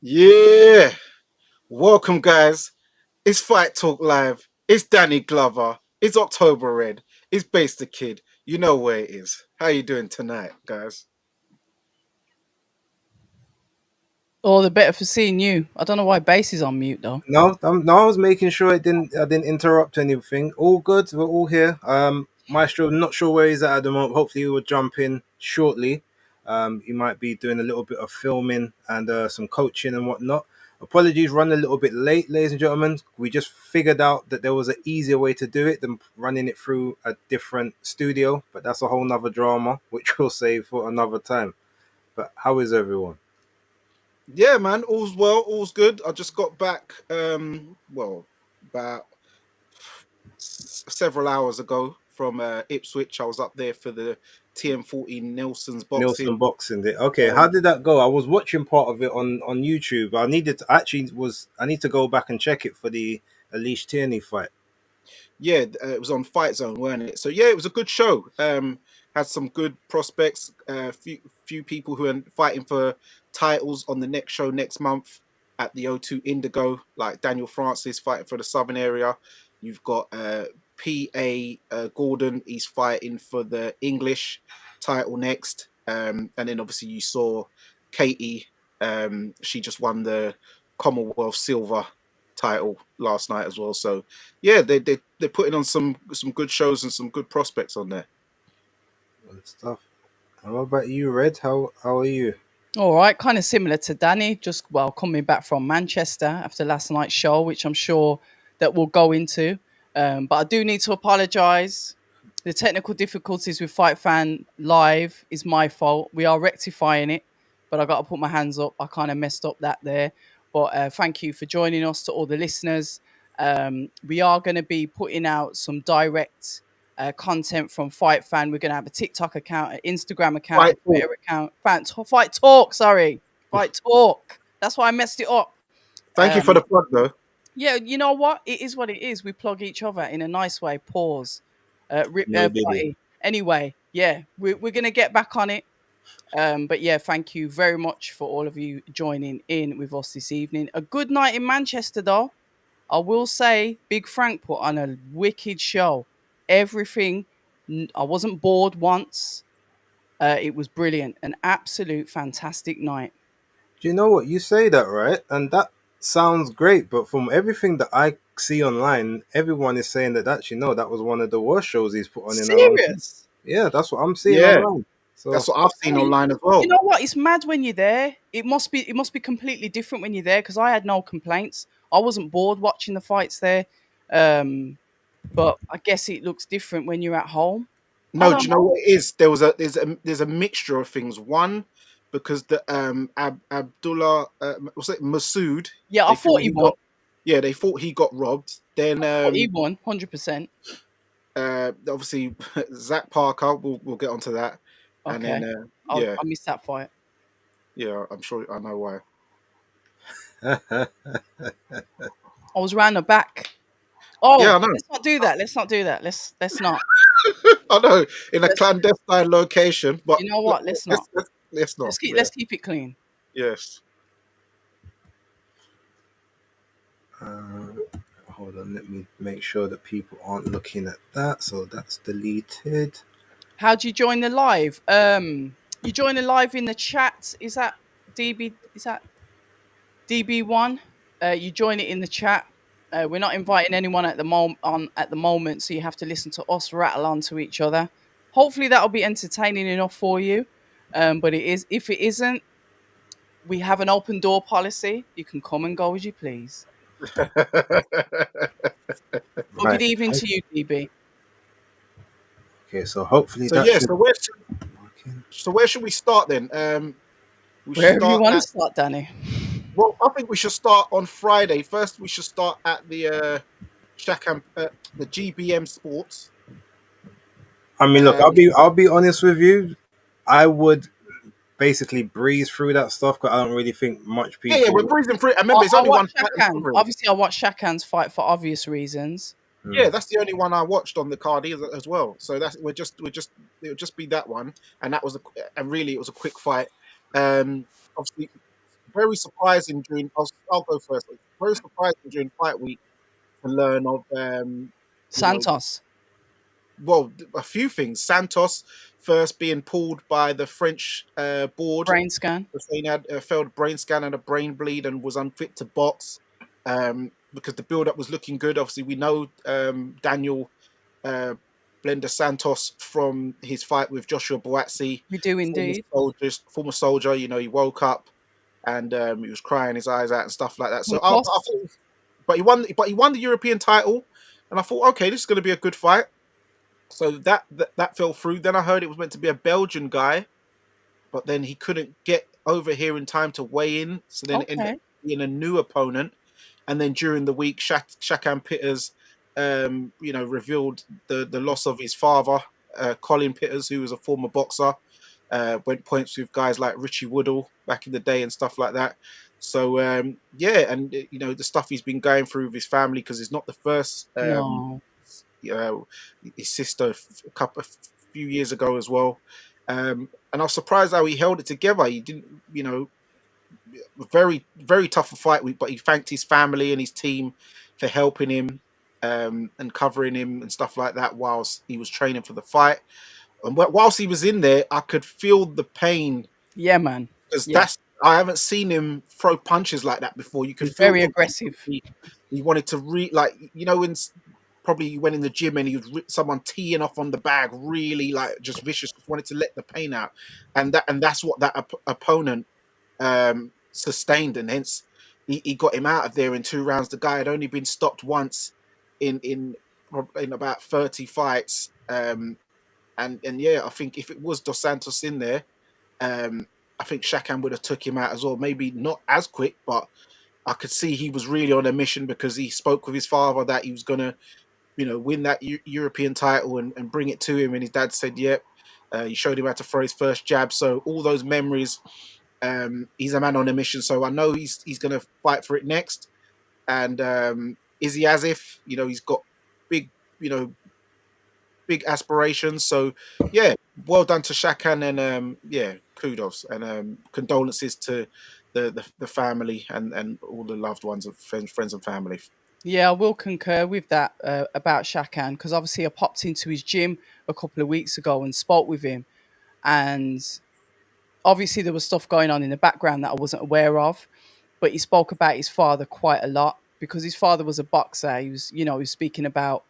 Yeah, welcome, guys. It's Fight Talk Live. It's Danny Glover. It's October Red. It's Base the Kid. You know where it is. How you doing tonight, guys? All the better for seeing you. I don't know why bass is on mute though. No, no, I was making sure I didn't interrupt anything. All good. We're all here. Maestro, not sure where he's at the moment. Hopefully, he will jump in shortly. He might be doing a little bit of filming and some coaching and whatnot. Apologies, run a little bit late, ladies and gentlemen. We just figured out that there was an easier way to do it than running it through a different studio, but that's a whole nother drama, which we'll save for another time. But how is everyone? Yeah, man. All's well. All's good. I just got back. About several hours ago from Ipswich. I was up there for the TM14 Nelson's Nielsen boxing. Boxing Day. Okay, how Um, did that go? I was watching part of it on YouTube. I need to go back and check it for the Alicia Tierney fight. Yeah, it was on Fight Zone, weren't it? So yeah, it was a good show. Had some good prospects. Few people who are fighting for titles on the next show next month at the O2 Indigo, like Daniel Francis fighting for the Southern area. You've got P.A. Gordon. He's fighting for the English title next. And then obviously you saw Katie. She just won the Commonwealth Silver title last night as well. So yeah, they're putting on some good shows and some good prospects on there. Good stuff. And what about you, Red? How are you? All right, kind of similar to Danny, just coming back from Manchester after last night's show, which I'm sure that we'll go into. But I do need to apologise. The technical difficulties with Fight Fan Live is my fault. We are rectifying it, but I got to put my hands up. I kind of messed up that there. But thank you for joining us to all the listeners. We are going to be putting out some direct content from Fight Fan. We're going to have a TikTok account, an Instagram account, a Fight Talk. Twitter account. Fight Talk, sorry. Fight Talk. That's why I messed it up. Thank you for the plug, though. Yeah, you know what? It is what it is. We plug each other in a nice way. Pause. No diddy. Buddy. Anyway, yeah, we're going to get back on it. But yeah, thank you very much for all of you joining in with us this evening. A good night in Manchester, though. I will say, Big Frank put on a wicked show. Everything, I wasn't bored once. It was brilliant. An absolute fantastic night. Do you know what you say that right? And that sounds great, but from everything that I see online, everyone is saying that actually no, that was one of the worst shows he's put on in a long time. Serious. Yeah, that's what I'm seeing Yeah, online. that's So what I've seen You online as you well. know what? It's mad when you're there. It must be completely different when you're there because I had no complaints. I wasn't bored watching the fights there. Um, but I guess it looks different when you're at home. I No, do don't you know know. what it is? There's a mixture of things. One, because the Abdullah was it Masood? Yeah, I They thought thought he he won. got they thought he got robbed. Then I thought he won 100%. obviously Zach Parker. We'll get onto that. And then Okay, yeah, I missed that fight. yeah, I'm sure I know why. I was round the back. Oh, Yeah, I know. let's not do that. Let's not do that. Let's not. I know, in a Let's, clandestine location, but you know what? Let's not. let's not. Yeah. Let's keep it clean. Yes. uh, hold on, let me make sure that people aren't looking at that. So that's deleted. How do you join the live? You join the live in the chat. Is that DB? Is that DB1? You join it in the chat. We're not inviting anyone at the moment, so you have to listen to us rattle on to each other. Hopefully, that'll be entertaining enough for you. But it is. If it isn't, we have an open door policy. You can come and go as you please. Well, good Right. evening to you, DB. Okay, so hopefully So that yeah, should so work in. where should we start then? We should Wherever you start want to at start, Danny. well, I think we should start on Friday. First, we should start at the the GBM Sports. I mean, look, Um, I'll be honest with you. I would basically breeze through that stuff because I don't really think much yeah, we're people. breezing through it. I I, remember it's I only one watched fight to Shakan. cover it. Obviously, I watched Shakan's fight for obvious reasons. Hmm. Yeah, that's the only one I watched on the card as well. So that's it'll just be that one, and that was and really it was a quick fight. Obviously very surprising during. I'll go first. It's very surprising during fight week to learn of you know, Santos, well, a few things. Santos first being pulled by the French board brain scan. because he had a failed brain scan and a brain bleed and was unfit to box. Because the build up was looking good. Obviously, we know Daniel uh, Blender Santos from his fight with Joshua Boatsi, We do indeed. former soldier. You know, he woke up and he was crying his eyes out and stuff like that. So Of I course. thought, but he won. But he won the European title, and I thought, okay, this is going to be a good fight. So that fell through. Then I heard it was meant to be a Belgian guy, but then he couldn't get over here in time to weigh in. So then it ended up Okay. being a new opponent. And then during the week, Shakan Pitters, revealed the loss of his father, Colin Pitters, who was a former boxer. Went points with guys like Richie Woodall back in the day and stuff like that. So yeah, and the stuff he's been going through with his family because it's not the first. No. His sister a few years ago as well. And I was surprised how he held it together. He didn't, very, very tough fight week, but he thanked his family and his team for helping him and covering him and stuff like that whilst he was training for the fight. And whilst he was in there, I could feel the pain Yeah, man. because Yeah. I haven't seen him throw punches like that before. You could He's feel very aggressive. he wanted to when probably you went in the gym and he was someone teeing off on the bag, really like just vicious, just wanted to let the pain out, and that's what that opponent sustained, and hence he got him out of there in 2 rounds. The guy had only been stopped once in about 30 fights, and yeah, I think if it was Dos Santos in there, I think Shakan would have took him out as well. Maybe not as quick, but I could see he was really on a mission because he spoke with his father that he was gonna, win that European title and bring it to him. And his dad said, "Yep." He showed him how to throw his first jab. So all those memories. He's a man on a mission. So I know he's gonna fight for it next. And is he as if he's got big you know big aspirations. So yeah, well done to Shakan and yeah, kudos and condolences to the family and all the loved ones of friends and family. Yeah, I will concur with that about Shakan because obviously I popped into his gym a couple of weeks ago and spoke with him, and obviously there was stuff going on in the background that I wasn't aware of, but he spoke about his father quite a lot because his father was a boxer. He was speaking about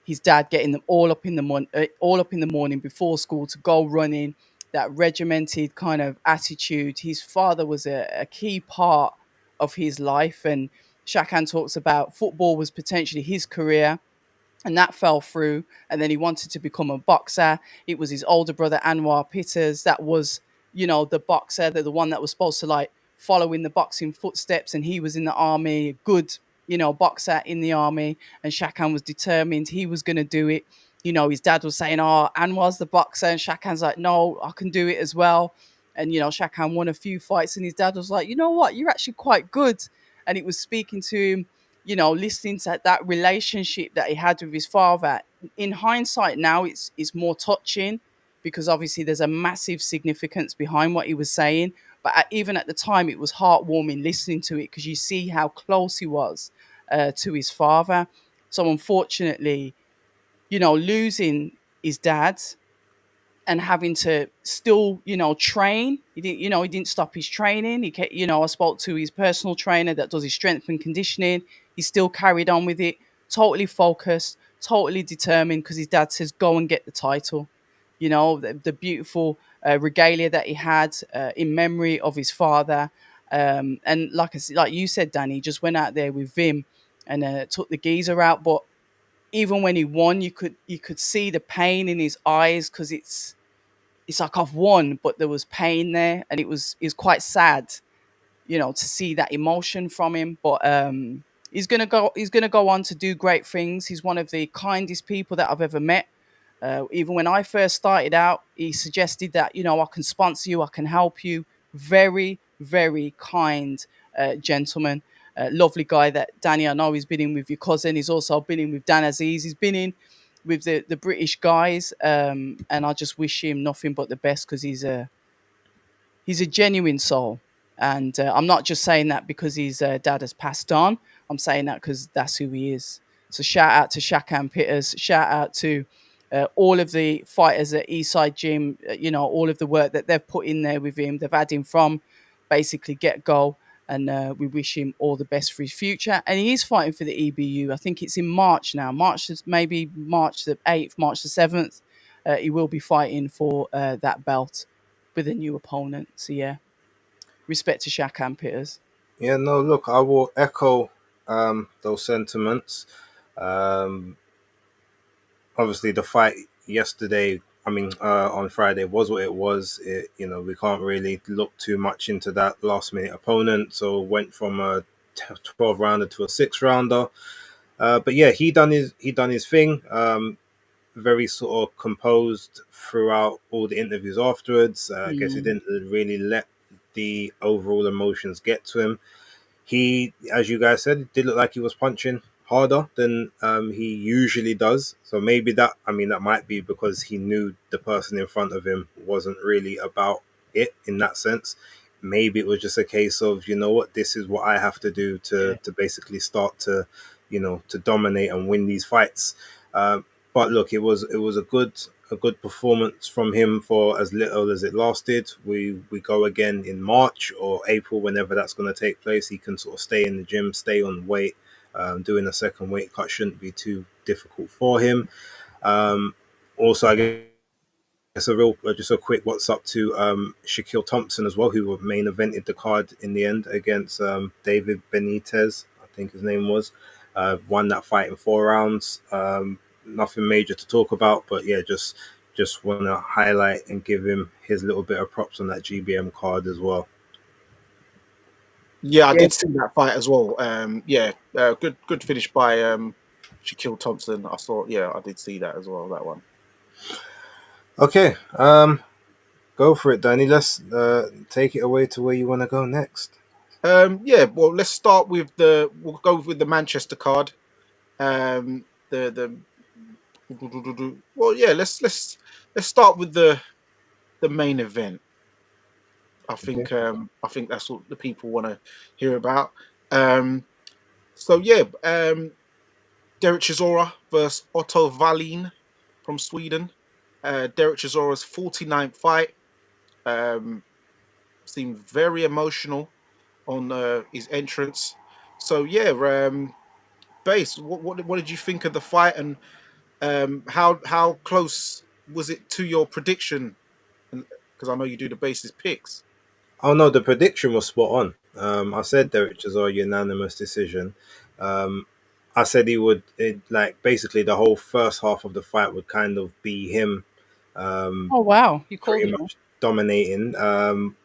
his dad getting them all up in the morning before school to go running. That regimented kind of attitude. His father was a key part of his life, and Shakan talks about football was potentially his career, and that fell through. And then he wanted to become a boxer. It was his older brother Anwar Pitters that was, the boxer, the one that was supposed to like follow in the boxing footsteps, and he was in the army, a good, boxer in the army. And Shakan was determined he was going to do it. His dad was saying, "Oh, Anwar's the boxer," and Shakan's like, "No, I can do it as well." And Shakan won a few fights, and his dad was like, "You know what? You're actually quite good." And it was speaking to him, listening to that relationship that he had with his father. In hindsight, now it's more touching because obviously there's a massive significance behind what he was saying. But even at the time, it was heartwarming listening to it because you see how close he was to his father. So unfortunately, losing his dad and having to still, train. He didn't stop his training. He kept, I spoke to his personal trainer that does his strength and conditioning. He still carried on with it, totally focused, totally determined because his dad says, "Go and get the title." The beautiful regalia that he had in memory of his father. And like you said, Danny, just went out there with Vim and took the geezer out. But even when he won, you could see the pain in his eyes because it's like I've won, but there was pain there, and it was quite sad, to see that emotion from him. But he's gonna go on to do great things. He's one of the kindest people that I've ever met. Even when I first started out, he suggested that I can sponsor you, I can help you. Very, very kind gentleman, lovely guy. That Danny, I know he's been in with your cousin. He's also been in with Dan Aziz. He's been in with the British guys, and I just wish him nothing but the best because he's a genuine soul. And I'm not just saying that because his dad has passed on. I'm saying that because that's who he is. So shout out to Shakan Pitters. Shout out to all of the fighters at Eastside Gym. All of the work that they've put in there with him. They've had him from basically get go. And we wish him all the best for his future. And he is fighting for the EBU. I think it's in March now. Maybe March the 8th, March the 7th. He will be fighting for that belt with a new opponent. So yeah, respect to Shakan Pitters. Yeah, no, look, I will echo those sentiments. Um, Obviously, the fight yesterday, on Friday, was what it was. We can't really look too much into that last minute opponent. So went from a 12 rounder to a 6 rounder. But yeah, he done his thing. Very sort of composed throughout all the interviews afterwards. I guess he Mm, didn't really let the overall emotions get to him. He, as you guys said, did look like he was punching harder than he usually does. So maybe that might be because he knew the person in front of him wasn't really about it in that sense. Maybe it was just a case of, you know what, this is what I have to do yeah, to basically start to, to dominate and win these fights. But look, it was a good performance from him for as little as it lasted. We go again in March or April, whenever that's going to take place. He can sort of stay in the gym, stay on weight. Doing a second weight cut shouldn't be too difficult for him. Also, I guess just a quick what's up to Shaquille Thompson as well, who main evented the card in the end against David Benitez, I think his name was. Won that fight in 4 rounds. Nothing major to talk about, but yeah, just want to highlight and give him his little bit of props on that GBM card as well. Yeah, I yeah. did see that fight as well. Yeah, good finish by Shaquille Thompson. I saw. Yeah, I did see that as well. That one. Okay, go for it, Danny. Let's take it away to where you want to go next. Yeah, well, let's start with the. We'll go with the Manchester card. The well, yeah. Let's start with the main event. Okay. I think that's what the people want to hear about. Um, so yeah, Derek Chisora versus Otto Wallin from Sweden. Derek Chisora's 49th fight. Um, Seemed very emotional on his entrance. So yeah, base. What did you think of the fight, and how close was it to your prediction? Because I know you do the basis picks. Oh no, the prediction was spot on. I said Derek Chisora unanimous decision. Um, I said like basically the whole first half of the fight would kind of be him Oh wow, you called pretty it. much dominating, and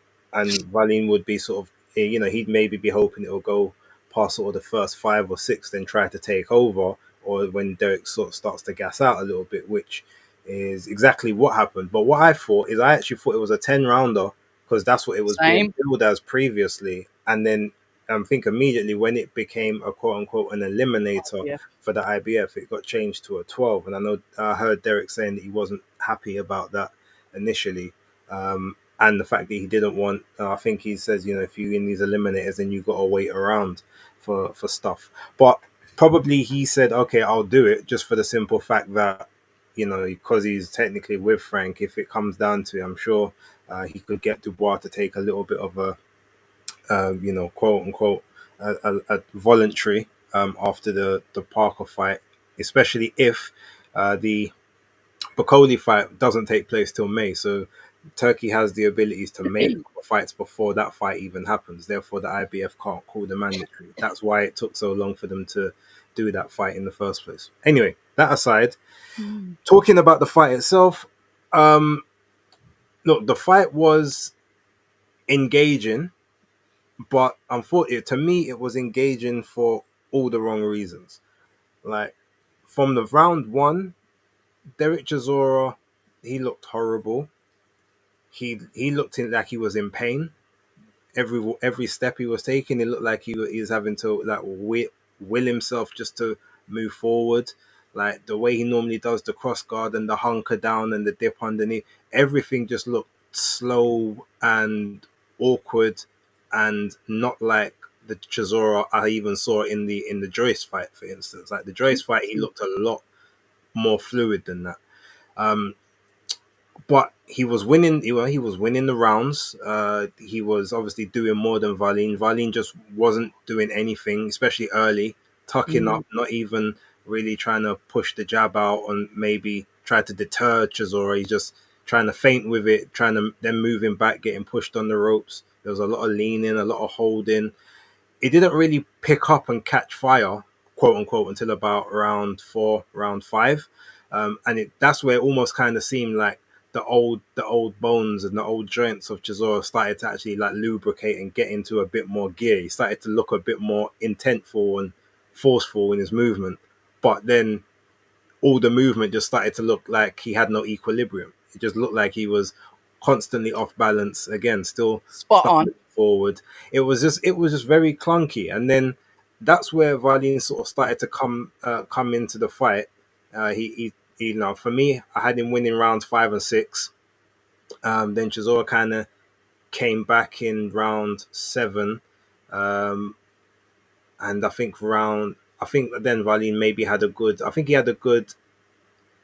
Valine would be sort of, he'd maybe be hoping it'll go past sort of the first 5 or 6, then try to take over, or when Derek sort of starts to gas out a little bit, which is exactly what happened. But what I actually thought it was a 10 rounder because that's what it was being Same. billed as previously, and then I think immediately when it became a quote unquote an eliminator Yeah. for the IBF, it got changed to a 12. And I heard Derek saying that he wasn't happy about that initially. And the fact that he didn't want, I think he says, if you in these eliminators, then you got to wait around for stuff. But probably he said, okay, I'll do it just for the simple fact that, because he's technically with Frank, if it comes down to it, I'm sure he could get Dubois to take a little bit of a, quote unquote, a voluntary after the Parker fight, especially if the Bacoli fight doesn't take place till May. So Turkey has the abilities to make fights before that fight even happens. Therefore, the IBF can't call the mandatory. That's why it took so long for them to do that fight in the first place. Anyway, that aside, Mm. talking about the fight itself, um, look, the fight was engaging, but unfortunately, to me, it was engaging for all the wrong reasons. Like from the round one, Derek Chisora, he looked horrible. He looked like he was in pain. Every step he was taking, it looked like he was having to like will himself just to move forward. Like the way he normally does the cross guard and the hunker down and the dip underneath, everything just looked slow and awkward and not like the Chisora I even saw in the Joyce fight, for instance. Like the Joyce fight, he looked a lot more fluid than that. Um, but he was winning. He was winning the rounds. He was obviously doing more than Valin. Valin just wasn't doing anything, especially early, tucking Mm. up, not even really trying to push the jab out and maybe try to deter Chisora. He's just trying to feint with it, trying to then moving back, getting pushed on the ropes. There was a lot of leaning, a lot of holding. It didn't really pick up and catch fire, quote unquote, until about round 4, round 5, and that's where it almost kind of seemed like the old bones and the old joints of Chisora started to actually like lubricate and get into a bit more gear. He started to look a bit more intentful and forceful in his movement, but then all the movement just started to look like he had no equilibrium. It just looked like he was constantly off balance again, still Spot on. stumbling forward. It was just very clunky, and then that's where Valin sort of started to come into the fight. For me, I had him winning rounds 5 and 6. Then Chisora kind of came back in round 7, um, and I think then Valin maybe had a good. I think he had a good.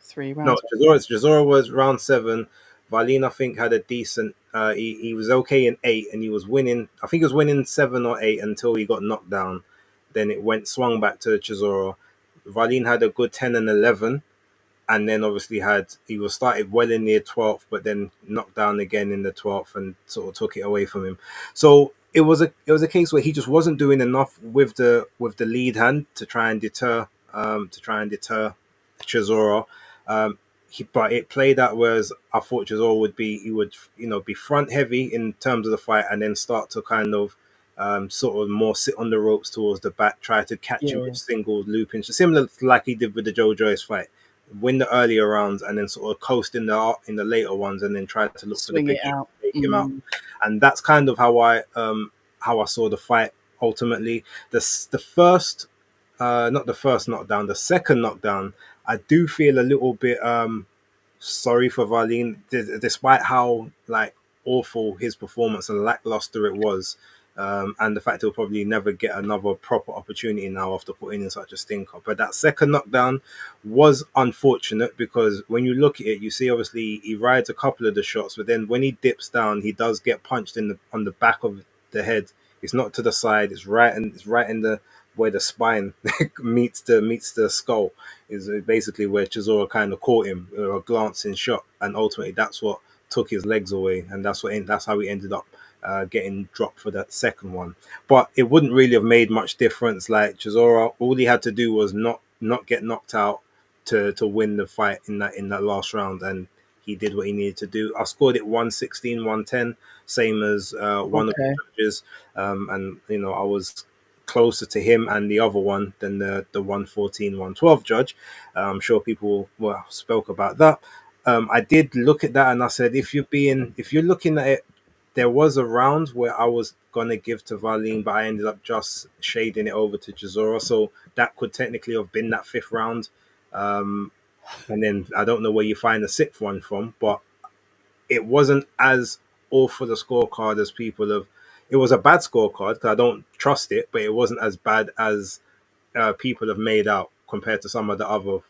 3 No, rounds. Chisora was round 7. Valin, I think, had a decent. He was okay in 8, and he was winning. I think he was winning 7 or 8 until he got knocked down. Then it swung back to Chisora. Valin had a good 10 and 11, and then obviously he was started well in the 12th, but then knocked down again in the 12th and sort of took it away from him. So it was a case where he just wasn't doing enough with the lead hand to try and deter Chisora. Um, but it played out whereas I thought Chisora would be front heavy in terms of the fight, and then start to kind of sort of more sit on the ropes towards the back, try to catch you Yeah. with singles, looping, similar to like he did with the Joe Joyce fight. Win the earlier rounds and then sort of coast in the later ones, and then try to look for the Swing big it hit out. to take him out. Mm. And that's kind of how I saw the fight ultimately. The first, not the first knockdown, the second knockdown, I do feel a little bit sorry for Valin, despite how like awful his performance and lackluster it was, and the fact he'll probably never get another proper opportunity now after putting in such a stinker. But that second knockdown was unfortunate because when you look at it, you see obviously he rides a couple of the shots, but then when he dips down, he does get punched on the back of the head. It's not to the side; it's right in the where the spine meets the skull, is basically where Chisora kind of caught him, a glancing shot, and ultimately that's what took his legs away, and that's how he ended up getting dropped for that second one. But it wouldn't really have made much difference. Like Chisora, all he had to do was not get knocked out to win the fight in that last round, and he did what he needed to do. I scored it 116, 110, same as one of the Okay. judges, and I was closer to him and the other one than the 114, 112 judge. I'm sure people spoke about that. I did look at that and I said, if you're looking at it, there was a round where I was gonna give to Valin, but I ended up just shading it over to Chisora. So that could technically have been that fifth round. Um, and then I don't know where you find the sixth one from, but it wasn't as awful a scorecard as people have. It was a bad scorecard because I don't trust it, but it wasn't as bad as people have made out compared to some of the other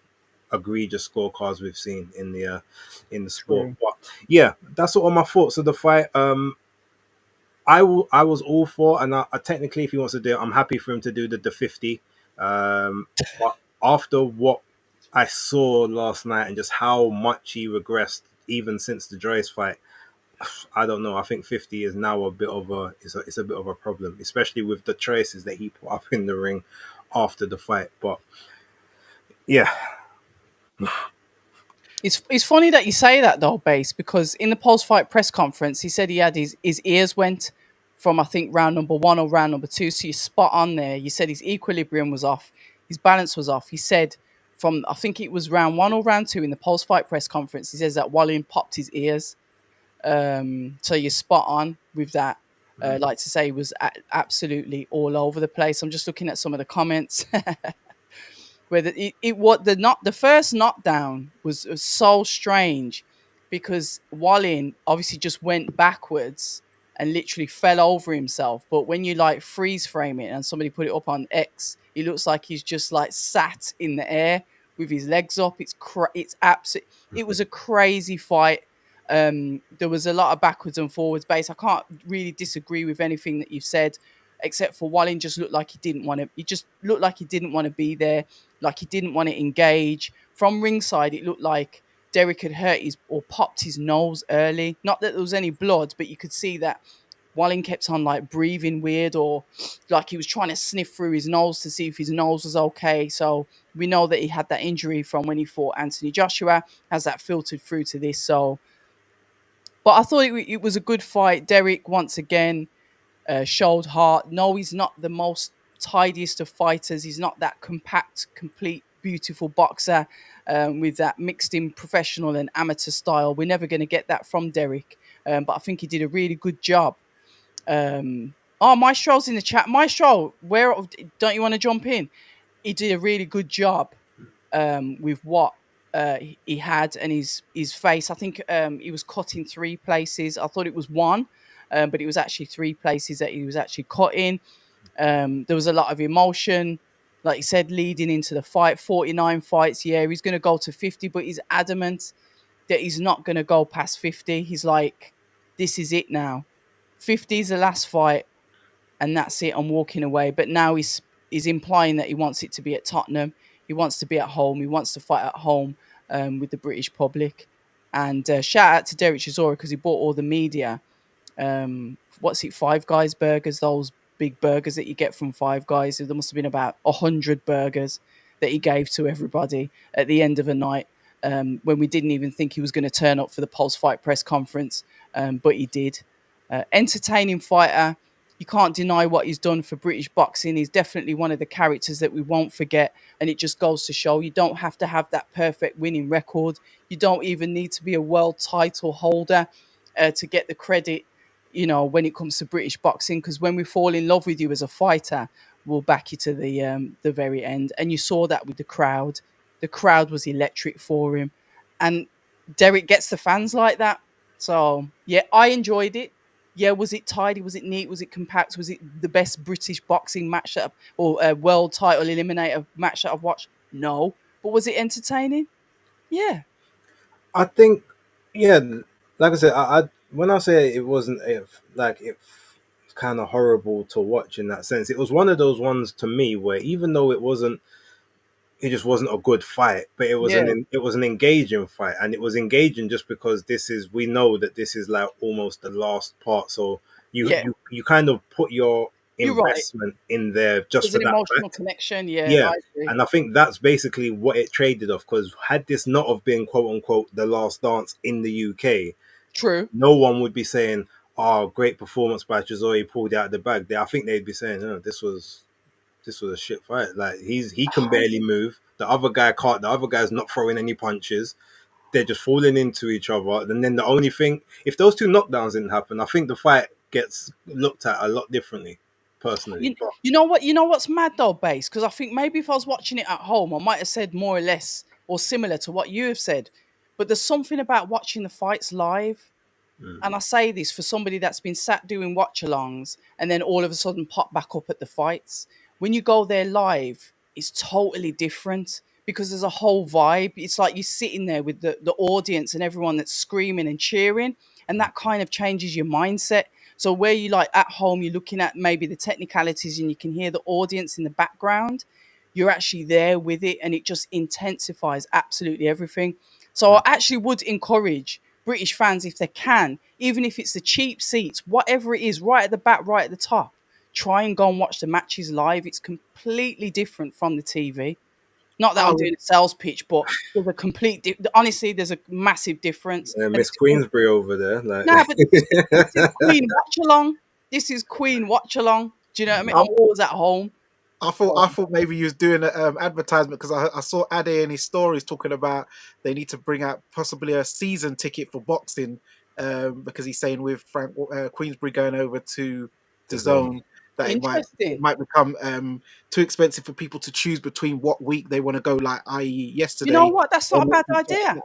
egregious scorecards we've seen in the sport. True. But yeah, that's all my thoughts of the fight. I was all for, and technically, if he wants to do it, I'm happy for him to do the 50. But after what I saw last night and just how much he regressed, even since the Joyce fight, I don't know. I think 50 is now a bit of it's a bit of a problem, especially with the choices that he put up in the ring after the fight. But yeah, It's funny that you say that though, Base, because in the post fight press conference, he said he had his ears went from I think round number 1 or round number 2. So you're spot on there. You said his equilibrium was off, his balance was off. He said from I think it was round 1 or round 2 in the post fight press conference, he says that Wallin popped his ears. So you're spot on with that. Like to say, he was absolutely all over the place. I'm just looking at some of the comments. Where it what the first knockdown was so strange because Wallin obviously just went backwards and literally fell over himself. But when you like freeze frame it, and somebody put it up on X, it looks like he's just like sat in the air with his legs up. It's absolute. It was a crazy fight. There was a lot of backwards and forwards base. I can't really disagree with anything that you've said, except for Wallin just looked like he didn't want to. He just looked like he didn't want to be there, like he didn't want to engage. From ringside, it looked like Derek had hurt his or popped his nose early. Not that there was any blood, but you could see that Wallin kept on like breathing weird, or like he was trying to sniff through his nose to see if his nose was okay. So we know that he had that injury from when he fought Anthony Joshua. Has that filtered through to this? So, but I thought it was a good fight. Derek once again showed heart. No, he's not the most tidiest of fighters. He's not that compact, complete, beautiful boxer with that mixed in professional and amateur style. We're never going to get that from Derek. But I think he did a really good job. Maestro's in the chat. Maestro, where don't you want to jump in? He did a really good job with what he had and his face. I think he was cut in 3 places. I thought it was 1, but it was actually 3 places that he was actually cut in. There was a lot of emotion, like you said, leading into the fight. 49 fights, yeah, he's going to go to 50, but he's adamant that he's not going to go past 50. He's like, this is it now. 50 is the last fight, and that's it. I'm walking away. But now he's implying that he wants it to be at Tottenham. He wants to be at home. He wants to fight at home with the British public. And shout out to Derek Chisora because he bought all the media. What's it, Five Guys burgers, those big burgers that you get from Five Guys. There must have been about 100 burgers that he gave to everybody at the end of the night when we didn't even think he was going to turn up for the post-fight press conference, but he did. Entertaining fighter. You can't deny what he's done for British boxing. He's definitely one of the characters that we won't forget. And it just goes to show you don't have to have that perfect winning record. You don't even need to be a world title holder to get the credit, you know, when it comes to British boxing. Because when we fall in love with you as a fighter, we'll back you to the very end. And you saw that with the crowd. The crowd was electric for him. And Derek gets the fans like that. So, yeah, I enjoyed it. Yeah, was it tidy? Was it neat? Was it compact? Was it the best British boxing match or world title eliminator match that I've watched? No. But was it entertaining? Yeah. I think, yeah, like I said, I when I say it wasn't it's kind of horrible to watch in that sense. It was one of those ones to me where even though it just wasn't a good fight, but it was an engaging fight, and it was engaging just because we know that this is like almost the last part, so you kind of put your investment in there just There's for an that emotional fact. connection. Yeah, I agree. and I think that's basically what it traded off. Because had this not have been quote unquote the last dance in the UK, True. no one would be saying, "Oh, great performance by Chisora, he pulled it out of the bag." I think they'd be saying, "Oh, this was a shit fight. Like he can barely move. The other guy can't. The other guy's not throwing any punches. They're just falling into each other. And then the only thing, if those 2 knockdowns didn't happen, I think the fight gets looked at a lot differently, personally. You know what? You know what's mad though, Base? Because I think maybe if I was watching it at home, I might have said more or less or similar to what you have said. But there's something about watching the fights live. And I say this for somebody that's been sat doing watch-alongs and then all of a sudden pop back up at the fights. When you go there live, it's totally different because there's a whole vibe. It's like you're sitting there with the audience and everyone that's screaming and cheering, and that kind of changes your mindset. So where you like at home, you're looking at maybe the technicalities and you can hear the audience in the background. You're actually there with it, and it just intensifies absolutely everything. So I actually would encourage British fans, if they can, even if it's the cheap seats, whatever it is, right at the back, right at the top, try and go and watch the matches live. It's completely different from the TV. Not that I'm doing a sales pitch, but there's a honestly, there's a massive difference. Miss Queensbury over there. Like... No, but this is Queen Watch Along. This is Queen Watch Along. Do you know what I mean? I'm always at home. I thought maybe you was doing an advertisement because I saw Ade in his stories talking about they need to bring out possibly a season ticket for boxing because he's saying with Frank Queensbury going over to the Zone that it might become too expensive for people to choose between what week they want to go, like i.e. yesterday. You know what? That's not a bad idea.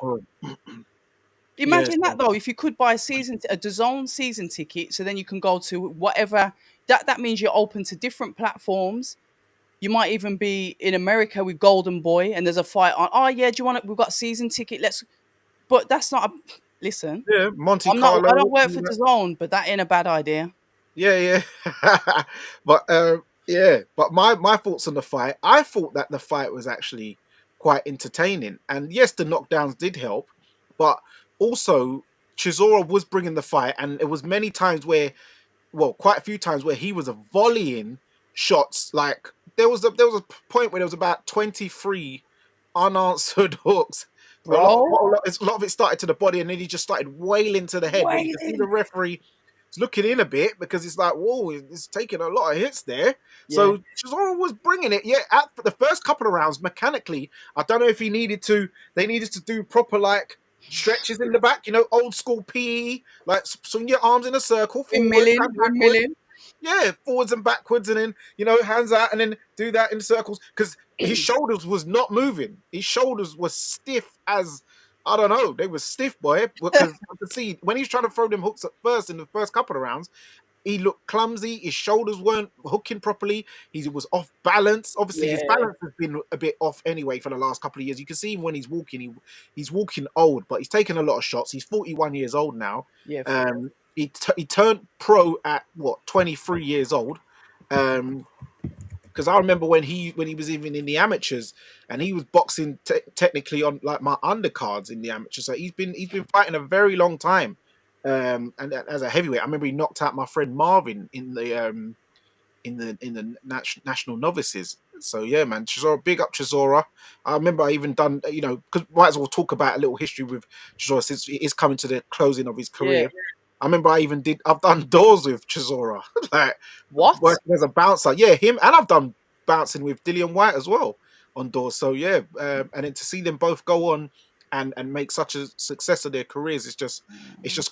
Yeah, Imagine that though, if you could buy a DAZN season ticket, so then you can go to whatever. That means you're open to different platforms. You might even be in America with Golden Boy, and there's a fight on. Oh yeah, do you want it? We've got a season ticket. Let's. But that's not a. Listen, yeah, Monte I'm not. I Carlo. don't work for DAZN, but that ain't a bad idea. Yeah, yeah. But yeah, but my thoughts on the fight, I thought that the fight was actually quite entertaining. And yes, the knockdowns did help, but also Chisora was bringing the fight, and it was many times where, well, quite a few times where he was volleying shots. Like there was a point where there was about 23 unanswered hooks. Bro, A lot of it started to the body, and then he just started wailing to the head. Where you could see the waiting. referee looking in a bit because it's like, whoa, it's taking a lot of hits there. Yeah, So Chisora was bringing it. Yeah, at the first couple of rounds, mechanically, I don't know if he needed to. They needed to do proper like stretches in the back, old school PE, like swing your arms in a circle, forwards and backwards. windmilling. Yeah, forwards and backwards, and then hands out, and then do that in circles because his shoulders was not moving. His shoulders were stiff as I don't know. They were stiff, boy. Because I could see when he was trying to throw them hooks at first in the first couple of rounds, he looked clumsy. His shoulders weren't hooking properly. He was off balance. Obviously, his Yeah, balance has been a bit off anyway for the last couple of years. You can see him when he's walking. He's walking old, but he's taken a lot of shots. He's 41 years old now. yeah. He turned pro at what 23 years old. Because I remember when he was even in the amateurs, and he was boxing technically on like my undercards in the amateurs. So he's been fighting a very long time. And as a heavyweight, I remember he knocked out my friend Marvin in the national novices. So yeah, man, Chisora, big up Chisora. I remember I even done, because might as well talk about a little history with Chisora since it is coming to the closing of his Yeah. career. I remember I've done doors with Chisora, like What? working as a bouncer. Yeah, him, and I've done bouncing with Dillian White as well on doors. So yeah, and then to see them both go on and make such a success of their careers, it's just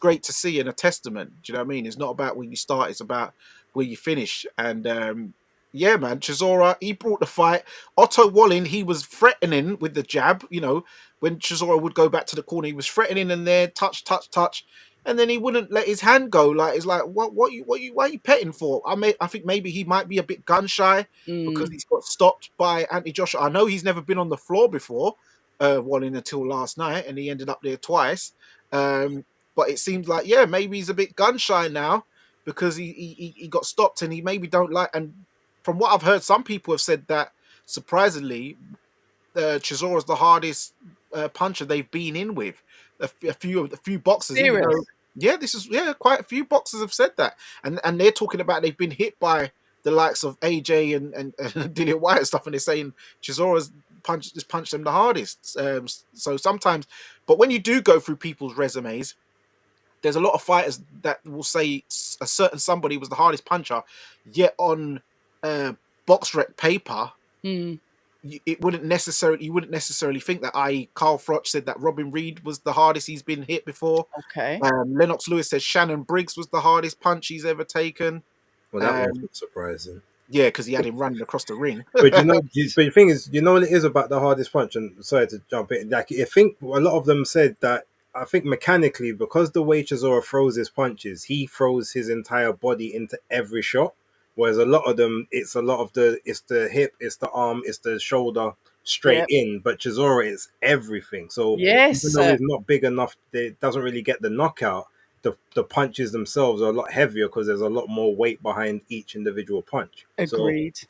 great to see and a testament. Do you know what I mean? It's not about where you start; it's about where you finish. And yeah, man, Chisora, he brought the fight. Otto Wallin, he was threatening with the jab. When Chisora would go back to the corner, he was threatening in there, touch, touch, touch. And then he wouldn't let his hand go. Like it's like, why are you petting for? I think maybe he might be a bit gun shy because he's got stopped by Anthony Joshua. I know he's never been on the floor before, Wallin, until last night, and he ended up there twice. But it seems like, yeah, maybe he's a bit gun shy now because he got stopped, and he maybe don't like. And from what I've heard, some people have said that surprisingly, Chisora's the hardest puncher they've been in with. A few boxers, even Serious. though quite a few boxers have said that, and they're talking about they've been hit by the likes of AJ and Dillian White and stuff, and they're saying Chisora's punched them the hardest. So sometimes, but when you do go through people's resumes, there's a lot of fighters that will say a certain somebody was the hardest puncher, yet on BoxRec paper, you wouldn't necessarily think that. I.e., Carl Froch said that Robin Reed was the hardest he's been hit before. Okay. Lennox Lewis says Shannon Briggs was the hardest punch he's ever taken. Well, that was surprising. Yeah, because he had him running across the ring. But but the thing is, what it is about the hardest punch, and sorry to jump in, like I think a lot of them said that, I think mechanically, because the way Chisora throws his punches, he throws his entire body into every shot. Whereas a lot of them, it's the hip, it's the arm, it's the shoulder straight in. But Chisora is everything. So even though he's not big enough, it doesn't really get the knockout. The punches themselves are a lot heavier because there's a lot more weight behind each individual punch. Agreed. So,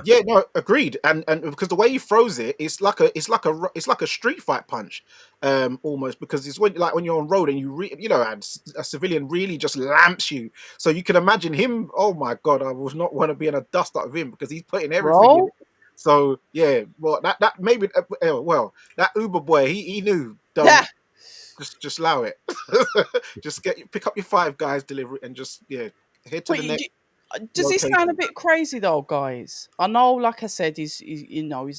yeah, no, agreed. And because the way he throws it, it's like a street fight punch, almost, because it's when you're on road and and a civilian really just lamps you. So you can imagine him. Oh my God, I would not want to be in a dust out of him because he's putting everything in. So yeah, well that maybe that Uber boy, he knew. Don't just allow it. Just pick up your 5 guys, deliver it, and just head to the next. Does this sound a bit crazy though, guys? I know, like I said, he's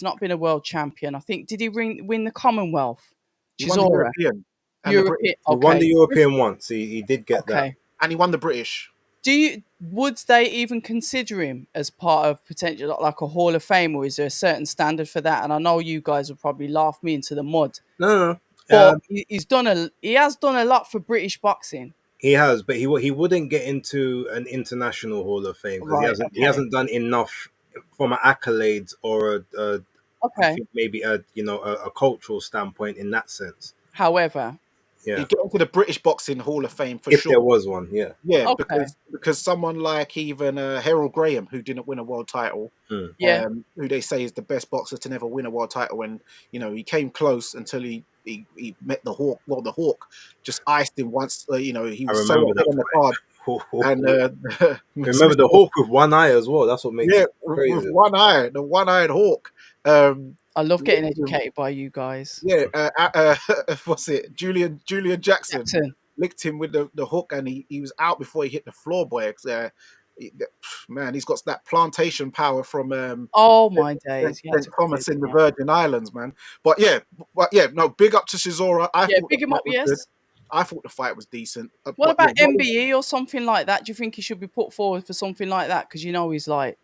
not been a world champion. I think, did he win the Commonwealth? He won the European. Okay. He won the European once. He did get that, and he won the British. Would they even consider him as part of potential like a Hall of Fame, or is there a certain standard for that? And I know you guys would probably laugh me into the mud. No. but Um, he has done a lot for British boxing. he has, but he wouldn't get into an international Hall of Fame because Right. he Okay. hasn't done enough from an accolades or I Okay. think maybe a cultural standpoint in that sense. However, Yeah, He'd get into the British Boxing Hall of Fame for if sure. there was one, yeah. Yeah, okay. because someone like even Harold Graham, who didn't win a world title, Mm. Yeah. who they say is the best boxer to never win a world title, and he came close until he met the Hawk. Well, the Hawk just iced him once. He I was so remember ahead that on the card, fight. and Remember the Hawk with one eye as well. That's what makes yeah, it with crazy. one eye, the one-eyed Hawk. Um, I love getting licked him. educated by you guys. Yeah, what's it? Julian Jackson Jackson. licked him with the hook, and he was out before he hit the floor, boy. Man, he's got that plantation power from Oh my days. You had St. to put it Thomas in the in. Virgin Islands, man. But yeah, no, big up to Chisora. I Yeah, thought the big him up, fight was good. yes. I thought the fight was decent. What But yeah, about MBE or something like that? Do you think he should be put forward for something like that? Because he's like,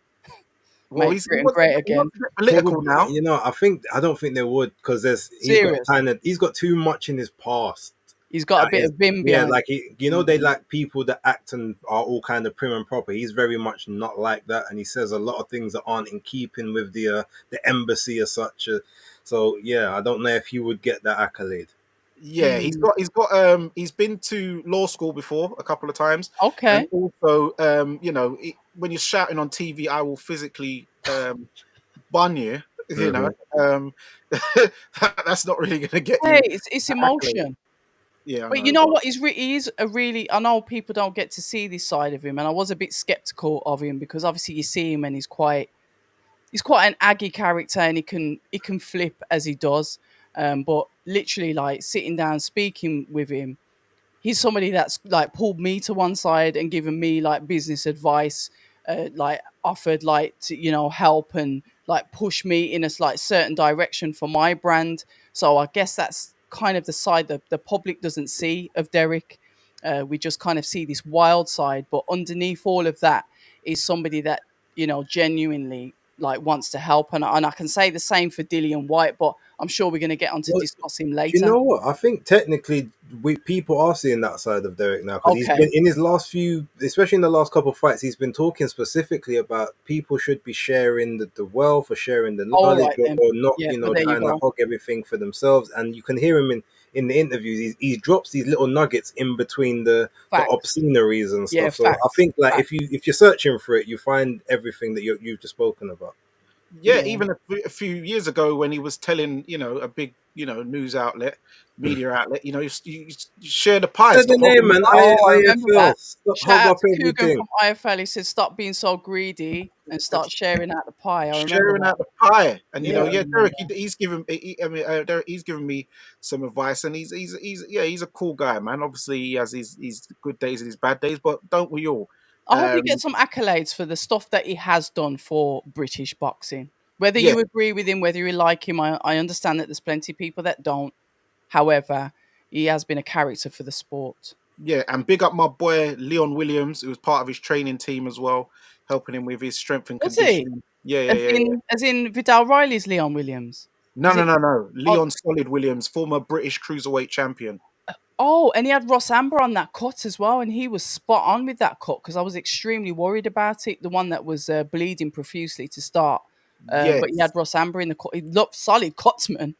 well, make he Britain wants great again. to get political Probably, now. I don't think they would because Serious. he's got too much in his past. He's got a That bit is, of vim yeah, behind. like they like people that act and are all kind of prim and proper. He's very much not like that, and he says a lot of things that aren't in keeping with the embassy as such. So yeah, I don't know if he would get that accolade. Yeah, Mm, he's been to law school before a couple of times, and okay. also when you're shouting on TV, I will physically bun you. Hmm. Um, that's not really going to get Hey, you it's an accolade. emotion. Yeah, I But you know, know but what? He is a really. I know people don't get to see this side of him, and I was a bit skeptical of him because obviously you see him and he's quite an aggy character, and he can flip as he does. But literally, like sitting down speaking with him, he's somebody that's like pulled me to one side and given me like business advice, like offered like to help and like push me in a like certain direction for my brand. So I guess that's kind of the side that the public doesn't see of Derek. We just kind of see this wild side, but underneath all of that is somebody that genuinely like wants to help, and I can say the same for Dillian White, but I'm sure we're going to get on to Well, discuss him do you later. know what? I think technically people are seeing that side of Derek now because he's Okay. been in his last few, especially in the last couple of fights, he's been talking specifically about people should be sharing the wealth or sharing the All knowledge right then. or not, Yeah, well there you trying to go. hog everything for themselves. And you can hear him in the interviews. He drops these little nuggets in between the Facts. obsceneries and Yeah, stuff. So I facts. think like Facts. if you're searching for it, you find everything that you've just spoken about. yeah, Yeah. even a few years ago when he was telling a big news outlet, media outlet, you share the pie, Said the stop hogging name, the man. pie. Oh, I remember IFL. that. Stop Shout hog out up to Coogan everything. from IFL. He said, "Stop being so greedy and start sharing out the pie." I remember Sharing that. out the pie, and Yeah, I yeah, remember. Derek, he's given. I mean, Derek, he's given me some advice, and he's a cool guy, man. Obviously, he has his good days and his bad days, but don't we all? I hope he Um, gets some accolades for the stuff that he has done for British boxing. Whether yeah, you agree with him, whether you like him, I understand that there's plenty of people that don't. However, he has been a character for the sport. yeah, and big up my boy Leon Williams, who was part of his training team as well, helping him with his strength and Was he? conditioning. Yeah, yeah, As yeah, yeah. in Vidal Riley's Leon Williams? No, Was no, it? no, no. Oh, Leon Solid Williams, former British cruiserweight champion. oh, and he had Ross Amber on that cut as well, and he was spot on with that cut because I was extremely worried about it. The one that was bleeding profusely to start, but he had Yes. Ross Amber in the cut. He looked solid cutsman.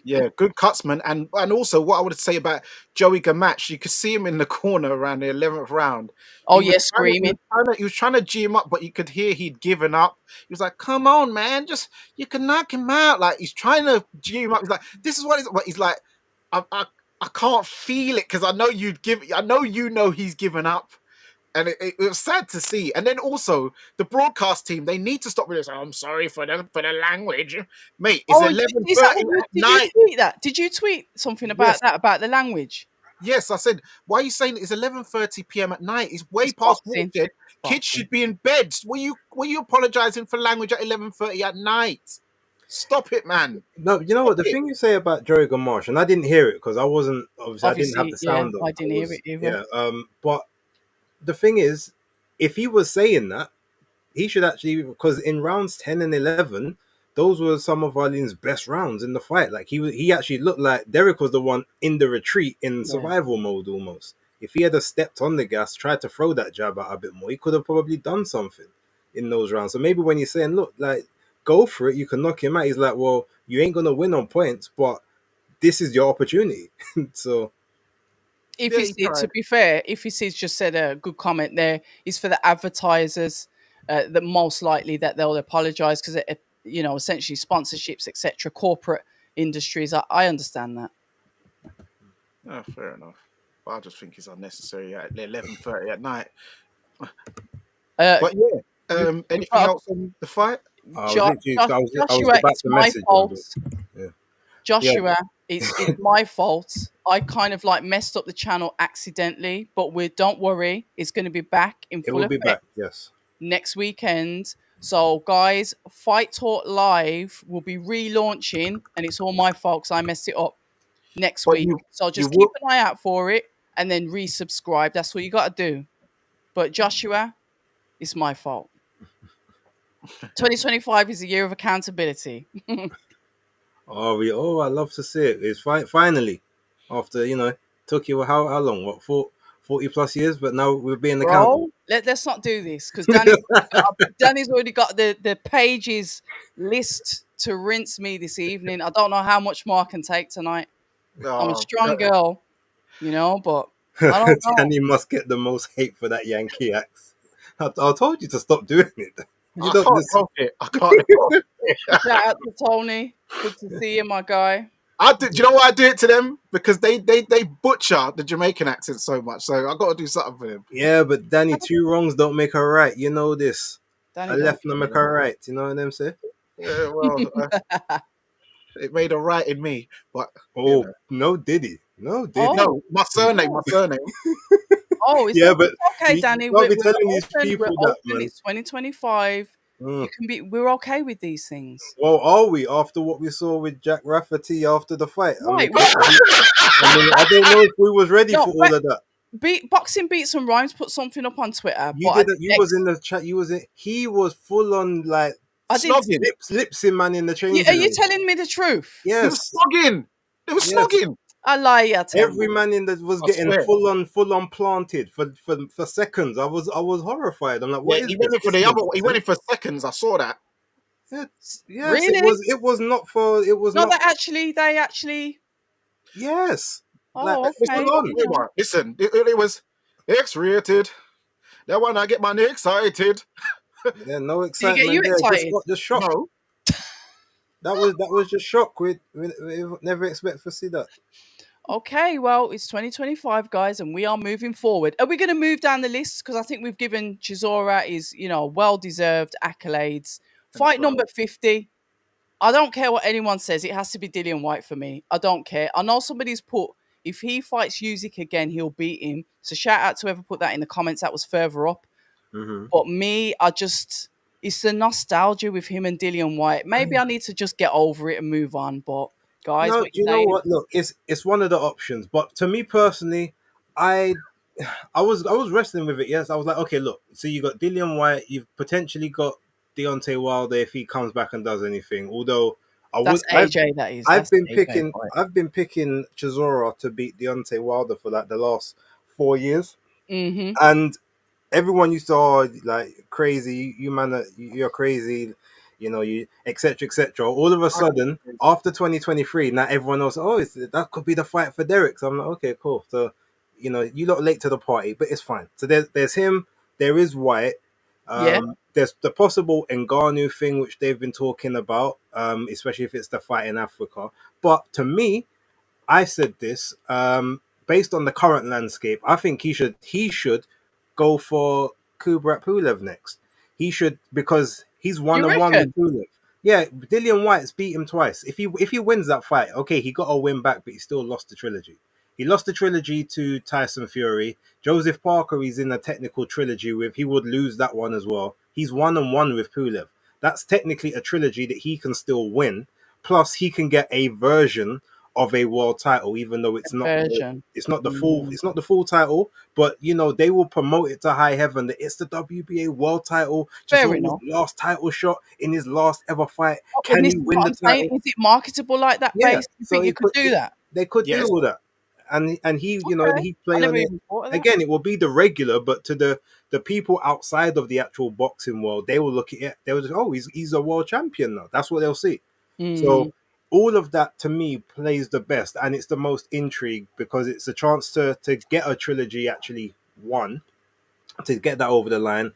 Yeah, good cutsman, and also what I would say about Joey Gamach, you could see him in the corner around the 11th round. Oh yeah, screaming. He was trying to G him up, but you could hear he'd given up. He was like, "Come on, man, just you can knock him out." Like he's trying to G him up. He's like, "This is what he's." But he's like, "I can't feel it because I know you'd give. I know he's given up." And it was sad to see. And then also the broadcast team, they need to stop with this. "Oh, I'm sorry for the language, mate. It's Oh, eleven is that thirty what you at did? You night." tweet that? Did you tweet something about Yes, that about the language? yes. I said, "Why are you saying it's 11:30 p.m. at night? It's way It's past boxing. watershed. It's Kids boxing. should be in bed. Were you apologizing for language at 11:30 at night? Stop it, man. No, you know Stop what? The it." thing you say about Joey Marsh, and I didn't hear it because I wasn't obviously I didn't have Obviously, the yeah, sound on. I I didn't hear it was either. yeah. But the thing is, if he was saying that, he should actually because in rounds 10 and 11, those were some of Wallin's best rounds in the fight. Like he actually looked like Derek was the one in the retreat in survival mode almost. If he had a stepped on the gas, tried to throw that jab out a bit more, he could have probably done something in those rounds. So maybe when you're saying, look, like, go for it, you can knock him out. He's like, well, you ain't gonna win on points, but this is your opportunity. So If Yeah, you he see, to tried. be fair, if you see, just said a good comment there, is for the advertisers that most likely that they'll apologise because you know, essentially sponsorships, etc., corporate industries. I understand that. Oh, fair enough. But I just think it's unnecessary at 11:30 at night. Uh, But yeah, we've, we've anything got else on the fight? I was literally, I was Joshua. about It's to my message him, fault. but yeah. Joshua, it's my fault. I kind of like messed up the channel accidentally, but don't worry, it's going to be back in It full will be effect back. Yes. next weekend. So, guys, Fight Talk Live will be relaunching, and it's all my fault because I messed it up next But week. So you just keep will. an eye out for it and then resubscribe. That's what you got to do. But Joshua, it's my fault. 2025 is a year of accountability. I love to see it. It's finally after took you how long? What 40 plus years, but now we're being accountable. Bro, let's not do this because Danny's already got the pages list to rinse me this evening. I don't know how much more I can take tonight. I'm a Oh, strong girl, you know, but I don't know. Danny must get the most hate for that Yankee axe. I told you to stop doing it. You I don't can't listen. help it. I can't help it. Shout out to Tony. Good to see you, my guy. Do you know why I do it to them? Because they butcher the Jamaican accent so much. So I got to do something for them. Yeah, but Danny, two wrongs don't make a right. You know this. Danny A don't left no make care. a right. You know what I'm saying? Yeah, well, it made a right in me, but you Oh know, no, did he? No, did he? Oh, no, my surname, my surname. it's Yeah, but okay, you Danny. can't be We're telling these open. We're people that, open. man. It's 2025. Mm. We're okay with these things. Well, are we after what we saw with Jack Rafferty after the fight? I mean, Right. I don't know if we was ready No, for all of that. Boxing Beats and Rhymes put something up on Twitter, You but I did. didn't You was in the chat. You was in. He was full on like I didn't. Snogging. lipsing man in the Are changing you room. telling me the truth? They were Yes, snogging. They were yes. snogging. I lie, you tell Every me. man in that was I getting swear. full on planted for seconds. I was horrified. I'm like, Yeah, what is he this? went in for This the makes other. no He went in sense. for seconds. I saw that. Yeah, yes, it Really? was. It was not for. It was No, not. they actually. Yes, like Oh, full okay. on. Listen, it was X-rated. That one I get my knee excited. Yeah, no Did you get you excitement there. excited? Just shock. No, That was just shock. We never expect to see that. Okay, well, it's 2025, guys, and we are moving forward. Are we going to move down the list? Because I think we've given Chisora his, well-deserved accolades. and Fight so number 50. I don't care what anyone says. It has to be Dillian White for me. I don't care. I know somebody's put, if he fights Usyk again, he'll beat him. So shout out to whoever put that in the comments. That was further up. Mm-hmm. But me, it's the nostalgia with him and Dillian White. Maybe I need to just get over it and move on. But guys, No, what you you know saying? what? Look, it's one of the options. But to me personally, I I was wrestling with it. Yes, I was like, okay, look. So you got Dillian White. You've potentially got Deontay Wilder if he comes back and does anything. Although I That's would, AJ, that is. I've That's been AJ picking, fight. I've been picking Chisora to beat Deontay Wilder for like the last 4 years, Mm-hmm. and everyone used to like crazy. You man, you're crazy. You etc. etc. All of a sudden, after 2023, now everyone else, that could be the fight for Derek. So I'm like, okay, cool. So you lot late to the party, but it's fine. So there's him. There is White. Yeah. There's the possible Ngannou thing, which they've been talking about, especially if it's the fight in Africa. But to me, I said this based on the current landscape. I think he should go for Kubrat Pulev next. He should, because he's You 1-1 with reckon? Pulev. Yeah, Dillian White's beat him twice. If he wins that fight, okay, he got a win back, but he still lost the trilogy. He lost the trilogy to Tyson Fury. Joseph Parker, he's in a technical trilogy with. He would lose that one as well. He's 1-1 with Pulev. That's technically a trilogy that he can still win. Plus, he can get a version of a world title, even though it's not Version. it's not the full title, but they will promote it to high heaven that it's the WBA world title. Fair Chisora's enough. last title shot in his last ever fight. And Can this he is win what the I'm saying. title? Is it marketable like that, Yeah. base? You So think you could do that? they could Yes. deal with that. And he, Okay. he I play never on it. even thought of that. Again, it will be the regular, but to the people outside of the actual boxing world, they will look at it. They will just, oh, he's a world champion now. That's what they'll see. So all of that to me plays the best, and it's the most intrigue because it's a chance to get a trilogy actually won, to get that over the line,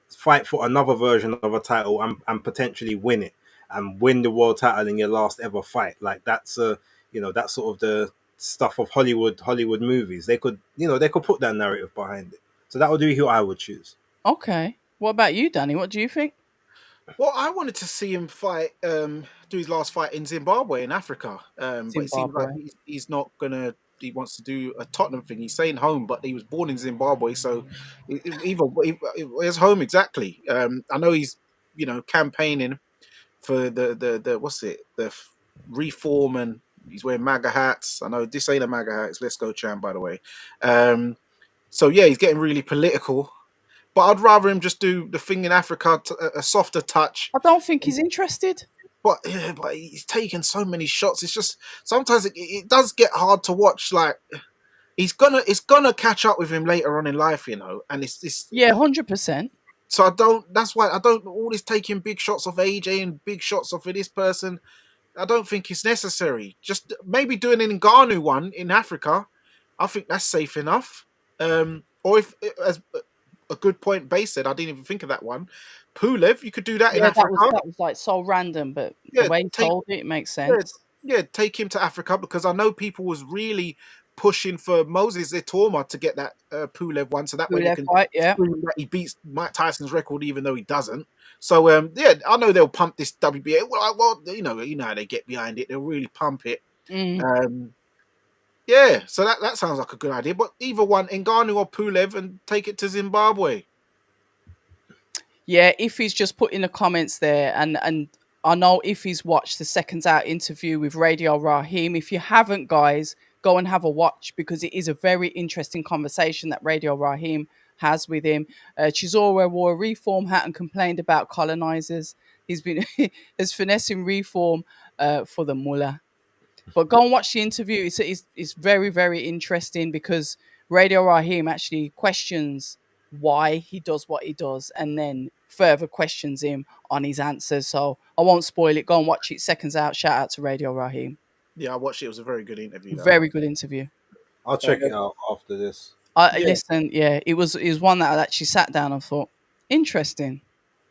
fight for another version of a title and potentially win it and win the world title in your last ever fight. Like that's that's sort of the stuff of Hollywood movies. They could they could put that narrative behind it. So that would be who I would choose. Okay. What about you, Danny? What do you think? Well, I wanted to see him fight, do his last fight in Zimbabwe in Africa. But it seems like Zimbabwe. he's not gonna. He wants to do a Tottenham thing. He's staying home, but he was born in Zimbabwe, so his home exactly. I know he's campaigning for the what's it reform, and he's wearing MAGA hats. I know this ain't a MAGA hat. It's Let's Go Champ, by the way. So yeah, he's getting really political. But I'd rather him just do the thing in Africa, a softer touch. I don't think he's interested. But yeah, but he's taking so many shots. It's just sometimes it does get hard to watch. Like it's gonna catch up with him later on in life, And it's Yeah, 100%. so I don't. That's why I don't. All this taking big shots of AJ and big shots of this person. I don't think it's necessary. Just maybe doing an Ngannou one in Africa. I think that's safe enough. Or if as a good point Base said, I didn't even think of that one. Pulev, you could do that in Yeah, Africa. that was like so random, but Yeah, the way he told it makes yeah, sense. yeah, take him to Africa because I know people was really pushing for Moses Itoma to get that Pulev one, so that way they Left, can right, yeah. scream that he beats Mike Tyson's record, even though he doesn't. So yeah, I know they'll pump this WBA. Well, you know how they get behind it. They'll really pump it. Yeah, so that sounds like a good idea. But either one, Ngannou or Pulev, and take it to Zimbabwe. Yeah, if he's just put in the comments there, and I know if he's watched the Seconds Out interview with Radio Raheem. If you haven't, guys, go and have a watch because it is a very interesting conversation that Radio Raheem has with him. Chisora wore a reform hat and complained about colonizers. He's been as finessing reform for the mullah. But go and watch the interview. It's very, very interesting because Radio Raheem actually questions why he does what he does and then further questions him on his answers. So I won't spoil it. Go and watch it. Seconds Out. Shout out to Radio Raheem. Yeah, I watched it. It was a very good interview. Very good interview. I'll check it out after this. Listen, yeah, it was one that I actually sat down and thought, interesting.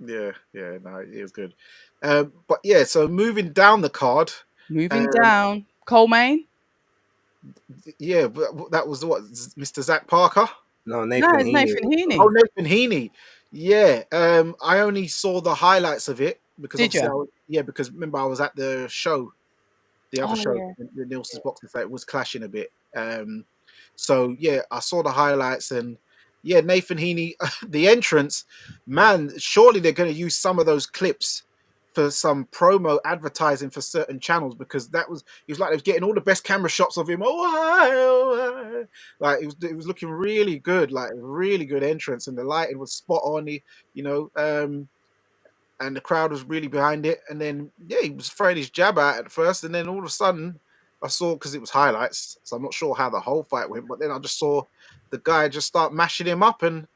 Yeah, no, it was good. But yeah, so moving down the card. Moving down. Coleman? Yeah, that was what, Mr. Zach Parker? No, Nathan Heaney. Oh, Nathan Heaney. Yeah, I only saw the highlights of it because because remember I was at the show, the other show, the Nielsen's boxing fight was clashing a bit. So yeah, I saw the highlights and yeah, Nathan Heaney, the entrance, man, surely they're going to use some of those clips for some promo advertising for certain channels because it was like they was getting all the best camera shots of him. Like it was looking really good, like really good entrance, and the lighting was spot on. And the crowd was really behind it. And then yeah, he was throwing his jab out at first, and then all of a sudden I saw, because it was highlights, so I'm not sure how the whole fight went, but then I just saw the guy just start mashing him up, and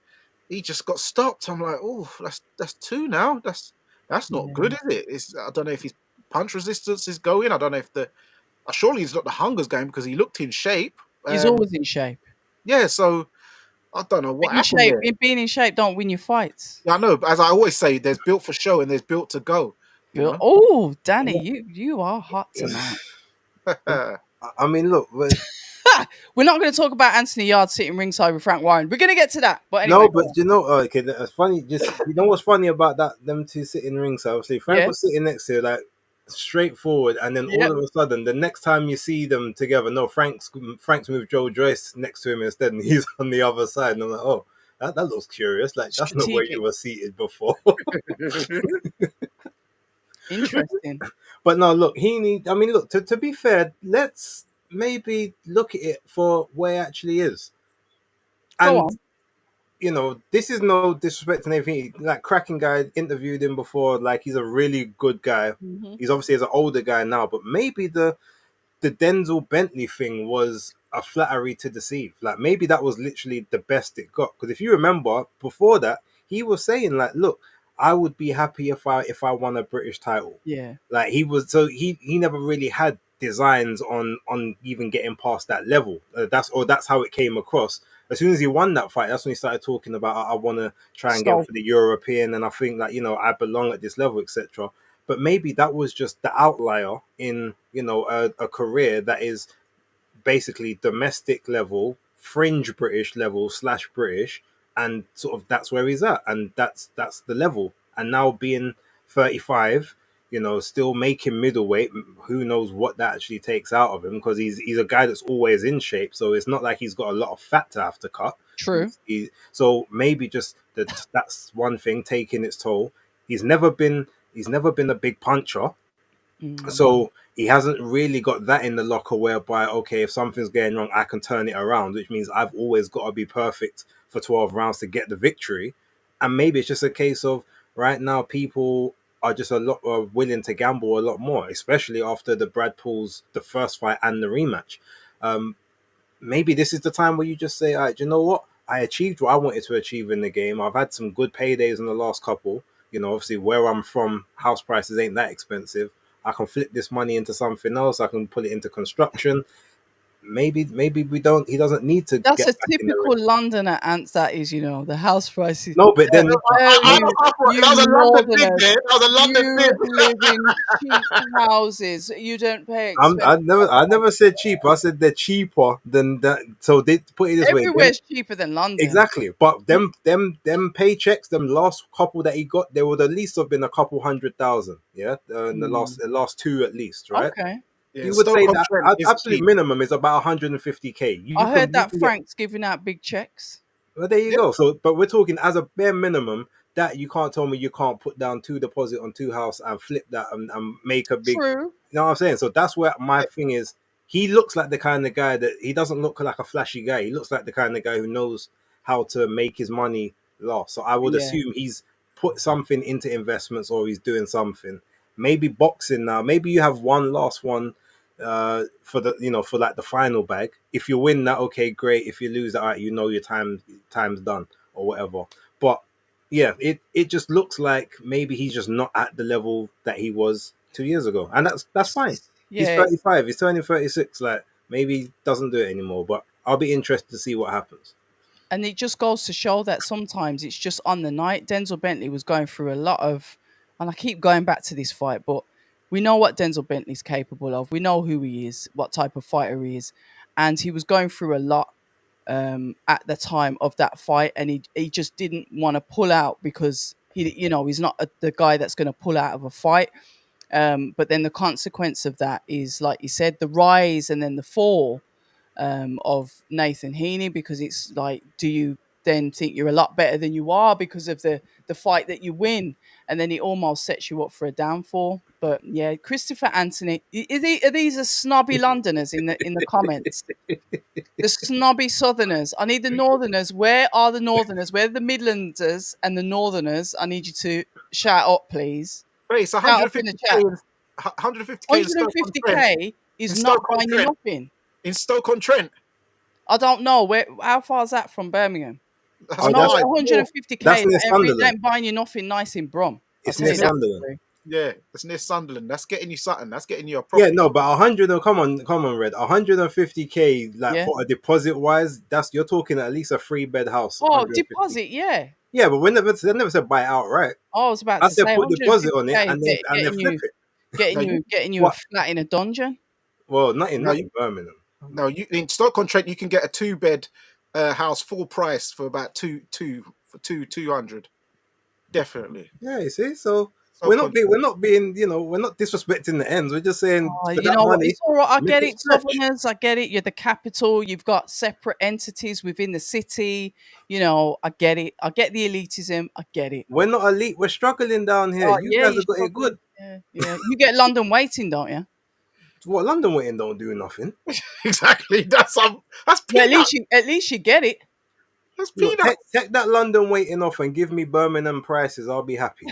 he just got stopped. I'm like, oh, that's two now. That's not good, is it? I don't know if his punch resistance is going. I don't know if surely he's not the hunger's going because he looked in shape. He's always in shape. Yeah, so I don't know what happened there. Being in shape don't win your fights. Yeah, I know, but as I always say, there's built for show and there's built to go. Oh, Danny, you are hot tonight. I mean, look, we're not going to talk about Anthony Yard sitting ringside with Frank Warren. We're going to get to that, but anyway. No, but okay, that's funny. Just what's funny about them two sitting ringside. Obviously, Frank was sitting next to like straightforward, and then all of a sudden, the next time you see them together, no, Frank's moved Joe Joyce next to him instead, and he's on the other side. And I'm like, oh, that looks curious. Like that's not where you were seated before. Interesting. But no, look, he need. I mean, look. To be fair, let's maybe look at it for where it actually is. Go And on. this is no disrespect and anything. Like cracking guy, interviewed him before. Like he's a really good guy. Hmm. He's obviously as an older guy now, but maybe the Denzel Bentley thing was a flattery to deceive. Like maybe that was literally the best it got. Because if you remember, before that, he was saying like, "Look, I would be happy if I won a British title." Yeah. Like he was, so he never really had designs on even getting past that level. That's how it came across. As soon as he won that fight, that's when he started talking about I want to try and get So for the European, and I think like I belong at this level, etc. But maybe that was just the outlier in a career that is basically domestic level, fringe British level slash British, and sort of that's where he's at, and that's the level. And now being 35, still making middleweight, who knows what that actually takes out of him, because he's a guy that's always in shape, so it's not like he's got a lot of fat to have to cut. true. So maybe just that's one thing taking its toll. He's never been a big puncher, Mm. so he hasn't really got that in the locker whereby, okay, if something's going wrong, I can turn it around, which means I've always got to be perfect for 12 rounds to get the victory. And maybe it's just a case of right now people are just a lot willing to gamble a lot more, especially after the Brad Paul's the first fight and the rematch. Um, Maybe this is the time where you just say, all right, you know what? I achieved what I wanted to achieve in the game. I've had some good paydays in the last couple. Obviously where I'm from, house prices ain't that expensive. I can flip this money into something else. I can put it into construction. Maybe he doesn't need to That's get a back in the ring. typical Londoner answer. That is, the house prices. No, but then I You, thought you that was a London thing Northerners, there. That was a London you thing. live in cheap houses. You don't pay I expensive. never said cheap. I said they're cheaper than that. So they put it this way. Everywhere's cheaper than London. Exactly, but them paychecks, them last couple that he got, there would at least have been a couple 100,000, yeah, in the last Mm. the last two at least, right? Okay. Yeah, You would say that Stoke-on-Trent is absolute cheap. minimum is about 150K. You I heard can you that can get. Frank's giving out big checks. Well, there you Yeah, go. So, but we're talking as a bare minimum that you can't tell me you can't put down two deposit on two house and flip that and make a big. True. You know what I'm saying? So that's where my yeah, thing is. He looks like the kind of guy that he doesn't look like a flashy guy. He looks like the kind of guy who knows how to make his money last. So I would Yeah. assume he's put something into investments or he's doing something. Maybe boxing now. Maybe you have one last one for for like the final bag. If you win that, okay, great. If you lose that, all right, your time's done or whatever. But yeah, it just looks like maybe he's just not at the level that he was 2 years ago, and that's fine. He's Yeah. 35. He's turning 36. Like maybe he doesn't do it anymore. But I'll be interested to see what happens. And it just goes to show that sometimes it's just on the night. Denzel Bentley was going through a lot of, and I keep going back to this fight, but we know what Denzel Bentley's capable of. We know who he is, what type of fighter he is. And he was going through a lot at the time of that fight. And he just didn't want to pull out because he's not the guy that's going to pull out of a fight. But then the consequence of that is, like you said, the rise and then the fall of Nathan Heaney, because it's like, do you then think you're a lot better than you are because of the fight that you win, and then it almost sets you up for a downfall. But yeah, Christopher Anthony, are these are snobby Londoners in the comments? The snobby Southerners. I need the Northerners. Where are the Northerners? Where are the Midlanders and the Northerners? I need you to shout up, please. wait, it's Shout up in the 150k chat. 150k in Stoke-on-Trent. 150k In is not buying you Stoke-on-Trent. nothing. In Stoke-on-Trent. I don't know how far is that from Birmingham. That's I Oh, know that's fine. 150k that's is near that Sunderland. ain't buying you nothing nice in Brum. I'll It's tell near you that. Sunderland. Yeah, it's near Sunderland. That's getting you something. That's getting you a Yeah, profit. no, but 100. Come on, Red. 150K, like Yeah. for a deposit wise, that's you're talking at least a 3 bed house. Oh, 150. deposit, yeah. Yeah, but they never said buy it outright. Oh, I was about I to said say put deposit on it 150k is and then flip it. Now you, getting you a What? flat in a dungeon. Well, now not you, in Birmingham. now you in Stoke-on-Trent you can get a 2 bed house full price for about 200. Definitely. Yeah, you see. So So we're not being, we're not disrespecting the ends. We're just saying Oh, for you that know what? money, It's all right. I make get it it, stretch. Southerners. I get it. You're the capital. You've got separate entities within the city. You know, I get it. I get the elitism. I get it. We're not elite. We're struggling down here. Oh, You yeah, guys you're have got it struggling. good. Yeah, yeah. You get London waiting, don't you? What London waiting don't do nothing. exactly. That's Yeah, peanut. at least you get it. That's Look, peanut. take that London waiting off and give me Birmingham prices. I'll be happy.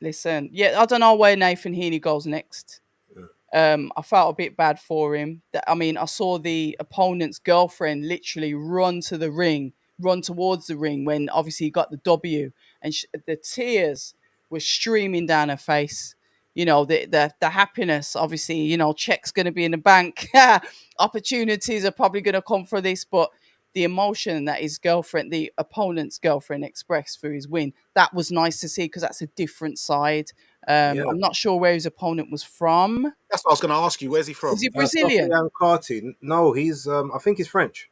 Listen, yeah, I don't know where Nathan Heaney goes next. I felt a bit bad for him. I mean, I saw the opponent's girlfriend literally run towards the ring when obviously he got the W, and the tears were streaming down her face. You know, the happiness. Obviously, you know, check's going to be in the bank. Opportunities are probably going to come for this, but the emotion that his girlfriend, the opponent's girlfriend, expressed through his win, that was nice to see because that's a different side. Yeah. I'm not sure where his opponent was from. That's what I was going to ask you. Where's he Is from? he Brazilian? Sofiane Carty. No, he's I think he's French.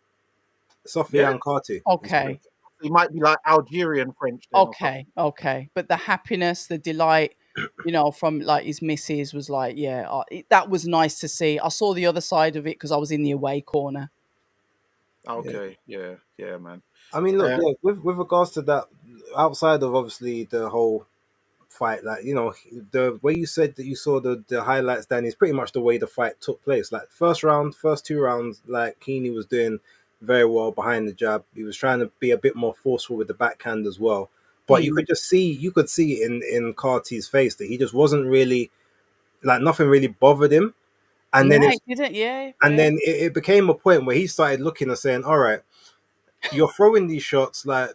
Yeah, Sofiane Carty. He's French. Okay, he might be like Algerian French then, or something. okay. But the happiness, the delight, you know, from like his missus was like, yeah, that was nice to see. I saw the other side of it because I was in the away corner. Yeah. Okay, yeah, man. I mean, look, Uh, yeah, with regards to that, outside of obviously the whole fight, like, the way you said that you saw the highlights, Danny, is pretty much the way the fight took place. Like first round, first two rounds, like Heaney was doing very well behind the jab. He was trying to be a bit more forceful with the backhand as well. But Mm. you could see in Carty's face that he just wasn't really, like, nothing really bothered him. And then Yeah, it's he didn't. Yeah, and yeah. then it became a point where he started looking and saying, "All right, you're throwing these shots, like,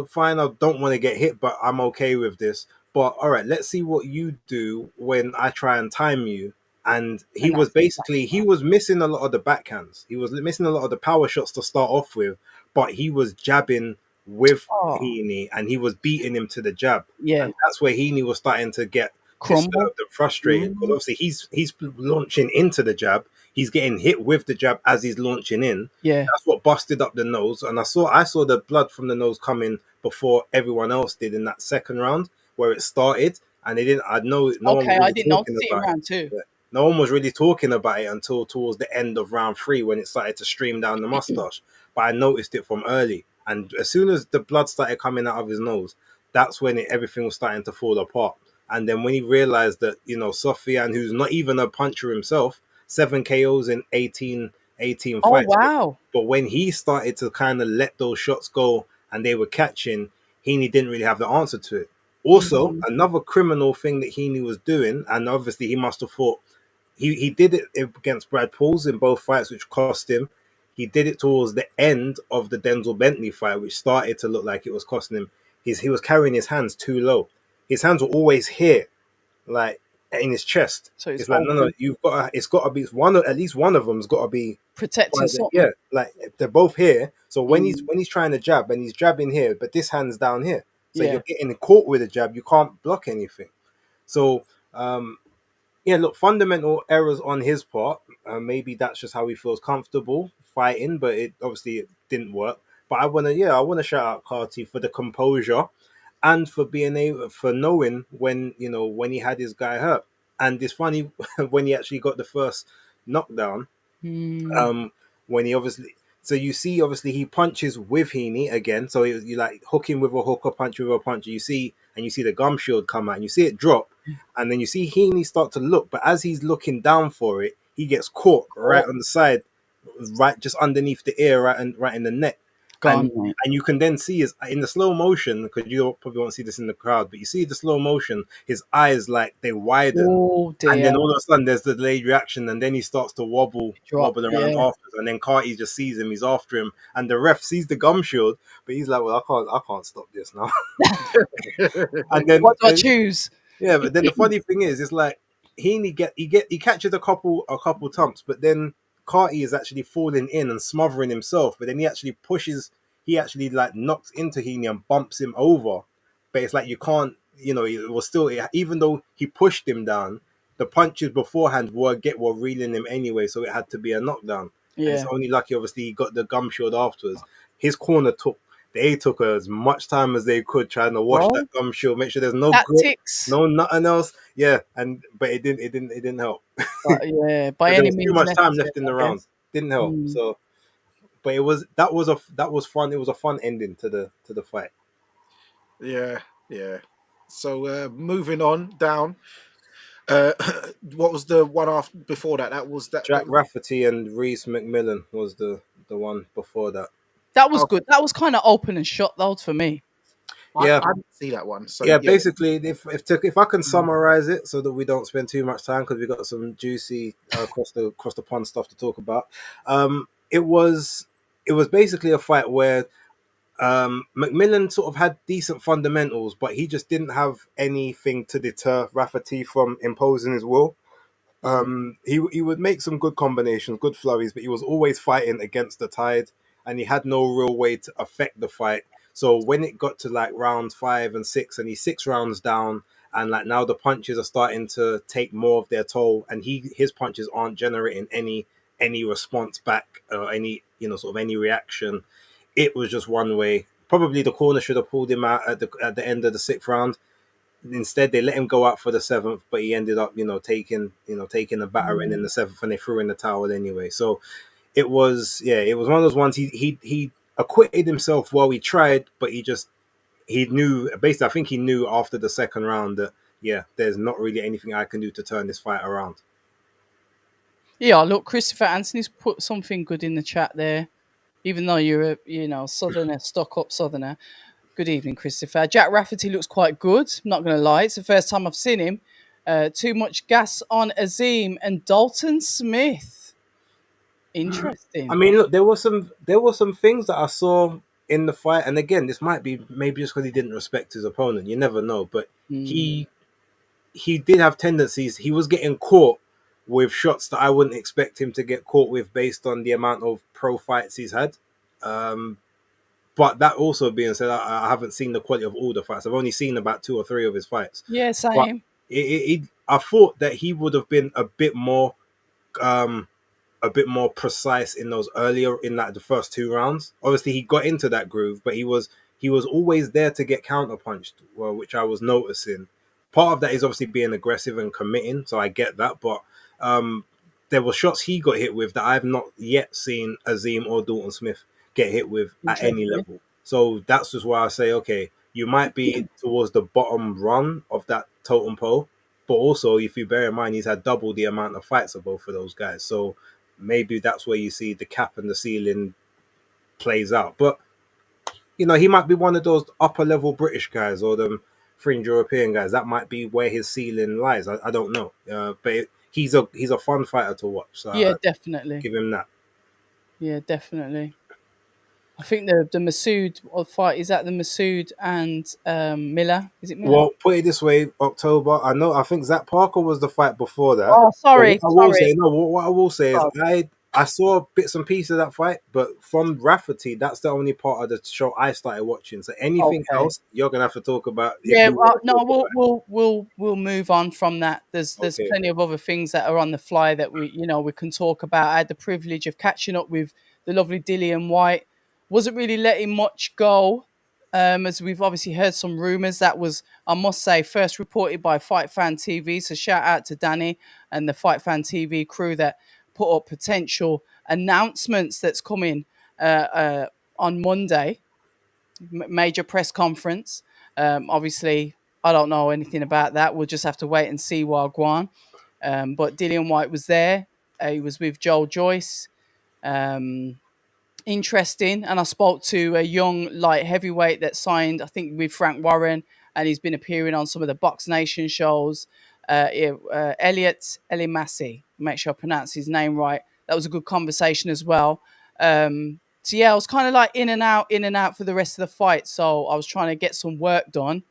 fine, I don't want to get hit, but I'm okay with this. But all right, let's see what you do when I try and time you." And he And was that's basically, he was missing a lot of the backhands. He was missing a lot of the power shots to start off with, but he was jabbing with oh, Heaney and he was beating him to the jab. yeah, And that's where Heaney was starting to get crumble. disturbed and frustrated, because Mm. obviously he's launching into the jab. He's getting hit with the jab as he's launching in. Yeah. That's what busted up the nose, and I saw the blood from the nose coming before everyone else did in that second round where it started, and they didn't. I know no one was Okay, I really didn't notice talking it in about it. round two. Yeah. No one was really talking about it until towards the end of round three when it started to stream down the mustache. But I noticed it from early, and as soon as the blood started coming out of his nose, that's when everything was starting to fall apart. And then when he realized that, Sofiane, who's not even a puncher himself, 7 KOs in 18 Oh fights. wow. But when he started to kind of let those shots go and they were catching, Heaney didn't really have the answer to it. Also, Mhm. another criminal thing that Heaney was doing, and obviously he must have thought, he did it against Brad Pauls in both fights, which cost him. He did it towards the end of the Denzel Bentley fight, which started to look like it was costing him. He was carrying his hands too low. His hands were always here, like in his chest. So it's It's like, no, open, you've got to, it's got to be at least one of them's got to be protecting quite there. something. Yeah, like they're both here. So when he's Mm. trying to jab and he's jabbing here, but this hand's down here, so Yeah. you're getting caught with a jab. You can't block anything. So yeah, look, fundamental errors on his part. Maybe that's just how he feels comfortable fighting, but it didn't work. But I wanna shout out Carty for the composure and for being able, for knowing when he had his guy hurt. And it's funny when he actually got the first knockdown, Mm. um, when he obviously, so you see, obviously he punches with Heaney again. So you like hook him with a hook or punch with a punch. You see the gum shield come out, and you see it drop, and then you see Heaney start to look. But as he's looking down for it, he gets caught right Oh, on the side, right just underneath the ear, right in the neck. gone, mate. And you can then see his in the slow motion, because you probably won't see this in the crowd, but you see the slow motion, his eyes, like, they widen, Oh and dear. then all of a sudden there's the delayed reaction, and then he starts to Drop. wobble around Yeah. after, and then Carty just sees him, he's after him, and the ref sees the gum shield, but he's like, well, I can't stop this now. And then, What do I choose? yeah, but then the funny thing is, it's like he catches a couple thumps, but then Carty is actually falling in and smothering himself. But then he actually like knocks into Heaney and bumps him over. But it's like you can't, it was still, even though he pushed him down, the punches beforehand were reeling him anyway, so it had to be a knockdown. And it's Yeah. only lucky, obviously, he got the gum shield afterwards. His corner took they took as much time as they could trying to wash Well, that gum shield, make sure there's no grip, tactics. no nothing else. Yeah, but it didn't help. But yeah, by Because there any was too means much time necessary, left in I the round. guess. Didn't help. Mm. So, but that was fun. It was a fun ending to the fight. Yeah, yeah. So moving on down. What was the one after before that? That was that. Jack Rafferty and Reese McMillan was the one before that. That was Oh, good. That was kind of open and shut though for me. Yeah, I didn't see that one. So yeah. yeah. Basically, if I can summarize it so that we don't spend too much time because we got some juicy across the pond stuff to talk about. It was basically a fight where McMillan sort of had decent fundamentals, but he just didn't have anything to deter Rafferty from imposing his will. He would make some good combinations, good flurries, but he was always fighting against the tide, and he had no real way to affect the fight. So when it got to like round 5 and 6, and he's 6 rounds down, and like now the punches are starting to take more of their toll, and his punches aren't generating any response back or any sort of any reaction. It was just one way. Probably the corner should have pulled him out at the end of the 6th round. Instead, they let him go out for the 7th, but he ended up, taking a battering in the 7th, and they threw in the towel anyway. So it was one of those ones. He acquitted himself while he tried, but he knew basically. I think he knew after the 2nd round that there's not really anything I can do to turn this fight around. Yeah, look, Christopher Anthony's put something good in the chat there. Even though you're a southerner, stock up southerner. Good evening, Christopher. Jack Rafferty looks quite good. I'm not going to lie. It's the first time I've seen him. Too much gas on Azim and Dalton Smith. Interesting. I mean, look, there were some things that I saw in the fight, and again, this might be maybe just because he didn't respect his opponent. You never know, but he did have tendencies. He was getting caught with shots that I wouldn't expect him to get caught with based on the amount of pro fights he's had. But that also being said, I haven't seen the quality of all the fights. I've only seen about 2 or 3 of his fights. Yeah, But same. I thought that he would have been a bit more precise in those earlier in like the first 2 rounds. Obviously, he got into that groove, but he was always there to get counterpunched, well, which I was noticing. Part of that is obviously being aggressive and committing, so I get that. But there were shots he got hit with that I've not yet seen Azim or Dalton Smith get hit with at any level. So that's just why I say, okay, you might be towards the bottom run of that totem pole, but also if you bear in mind he's had double the amount of fights of both of those guys. So maybe that's where you see the cap and the ceiling plays out. But he might be one of those upper level British guys or them fringe European guys. That might be where his ceiling lies. I don't know. But he's a fun fighter to watch. So Yeah, definitely. give him that. Yeah, definitely. I think the Masood fight is that the Masood and Miller. Is it Miller? Well, put it this way, October. I think Zach Parker was the fight before that. Oh, sorry. What I will say is I saw bits and pieces of that fight, but from Rafferty, that's the only part of the show I started watching. So anything else, you're gonna have to talk about. Yeah, we'll move on from that. There's plenty of other things that are on the fly that we can talk about. I had the privilege of catching up with the lovely Dillian White. Wasn't really letting much go, as we've obviously heard some rumours. That was, I must say, first reported by Fight Fan TV. So shout out to Danny and the Fight Fan TV crew that put up potential announcements that's coming on Monday. Major press conference. Obviously, I don't know anything about that. We'll just have to wait and see while Guan. But Dillian White was there. He was with Joel Joyce. Interesting. And I spoke to a young light heavyweight that signed, I think, with Frank Warren, and he's been appearing on some of the Box Nation shows. Elliot Elimasi, make sure I pronounce his name right. That was a good conversation as well. So yeah, I was kind of like in and out for the rest of the fight. So I was trying to get some work done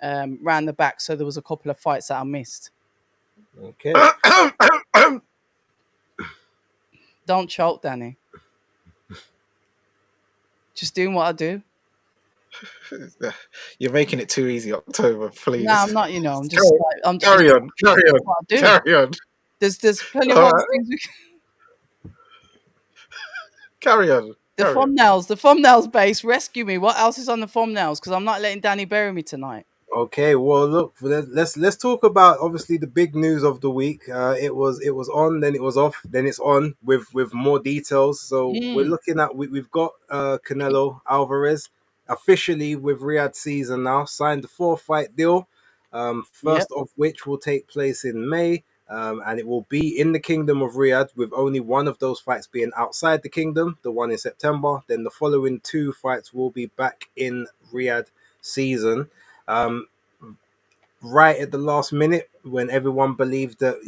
round the back. So there was a couple of fights that I missed. Okay. Don't choke, Danny. Just doing what I do. You're making it too easy, October. Please. No, I'm not. I'm just. Carry on. Carry on. There's plenty of other things. Carry on. The Carry on. thumbnails base. Rescue me. What else is on the thumbnails? Because I'm not letting Danny bury me tonight. Okay, well, look, let's talk about obviously the big news of the week. It was on, then it was off, then it's on with more details. So we're Mm. looking at we've got Canelo Alvarez officially with Riyadh season now signed the 4-fight deal. Yep. First of which will take place in May. And it will be in the Kingdom of Riyadh, with only one of those fights being outside the kingdom, the one in September. Then the following 2 fights will be back in Riyadh season. Um, right at the last minute, when everyone believed that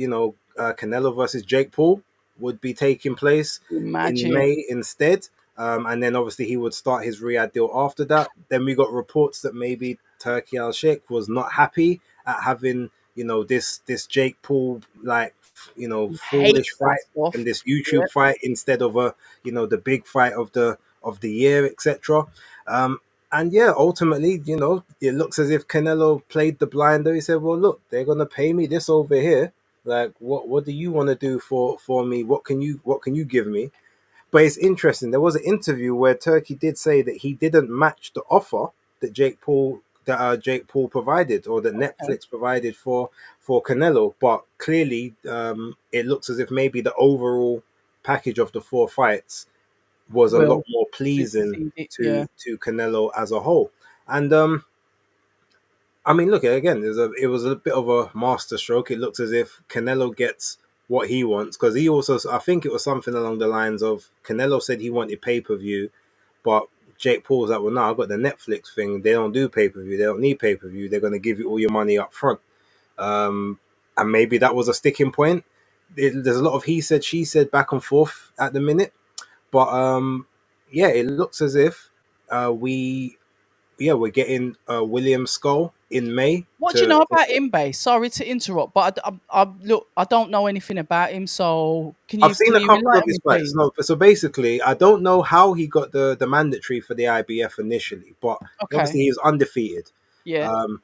Canelo versus Jake Paul would be taking place in Imagine. May instead, and then obviously he would start his Riyadh deal after that. Then we got reports that maybe Turkey Al Sheikh was not happy at having this Jake Paul He foolish hates that fight stuff. and this YouTube Yep. fight instead of the big fight of the year, etc. And yeah, ultimately, it looks as if Canelo played the blinder. He said, "Well, look, they're gonna pay me this over here. Like, what do you want to do for me? What can you give me?" But it's interesting. There was an interview where Turkey did say that he didn't match the offer that Jake Paul provided, or that Okay. Netflix provided for Canelo. But clearly, it looks as if maybe the overall package of the 4 fights was a lot Will more pleasing succeed it. Yeah. to Canelo as a whole. And I mean, look again. It was a bit of a master stroke. It looks as if Canelo gets what he wants, because he also, I think it was something along the lines of, Canelo said he wanted pay-per-view, but Jake Paul was like, "Well, no, I've got the Netflix thing. They don't do pay-per-view. They don't need pay-per-view. They're going to give you all your money up front." And maybe that was a sticking point. There's a lot of he said, she said, back and forth at the minute. But yeah, it looks as if we're getting William Skull in May. What do you know about him, Bay? Sorry to interrupt, but look, I don't know anything about him. So can I've you seen a couple of enlighten his me, fights. please? So basically, I don't know how he got the mandatory for the IBF initially, but Okay. obviously he was undefeated. Yeah. Um,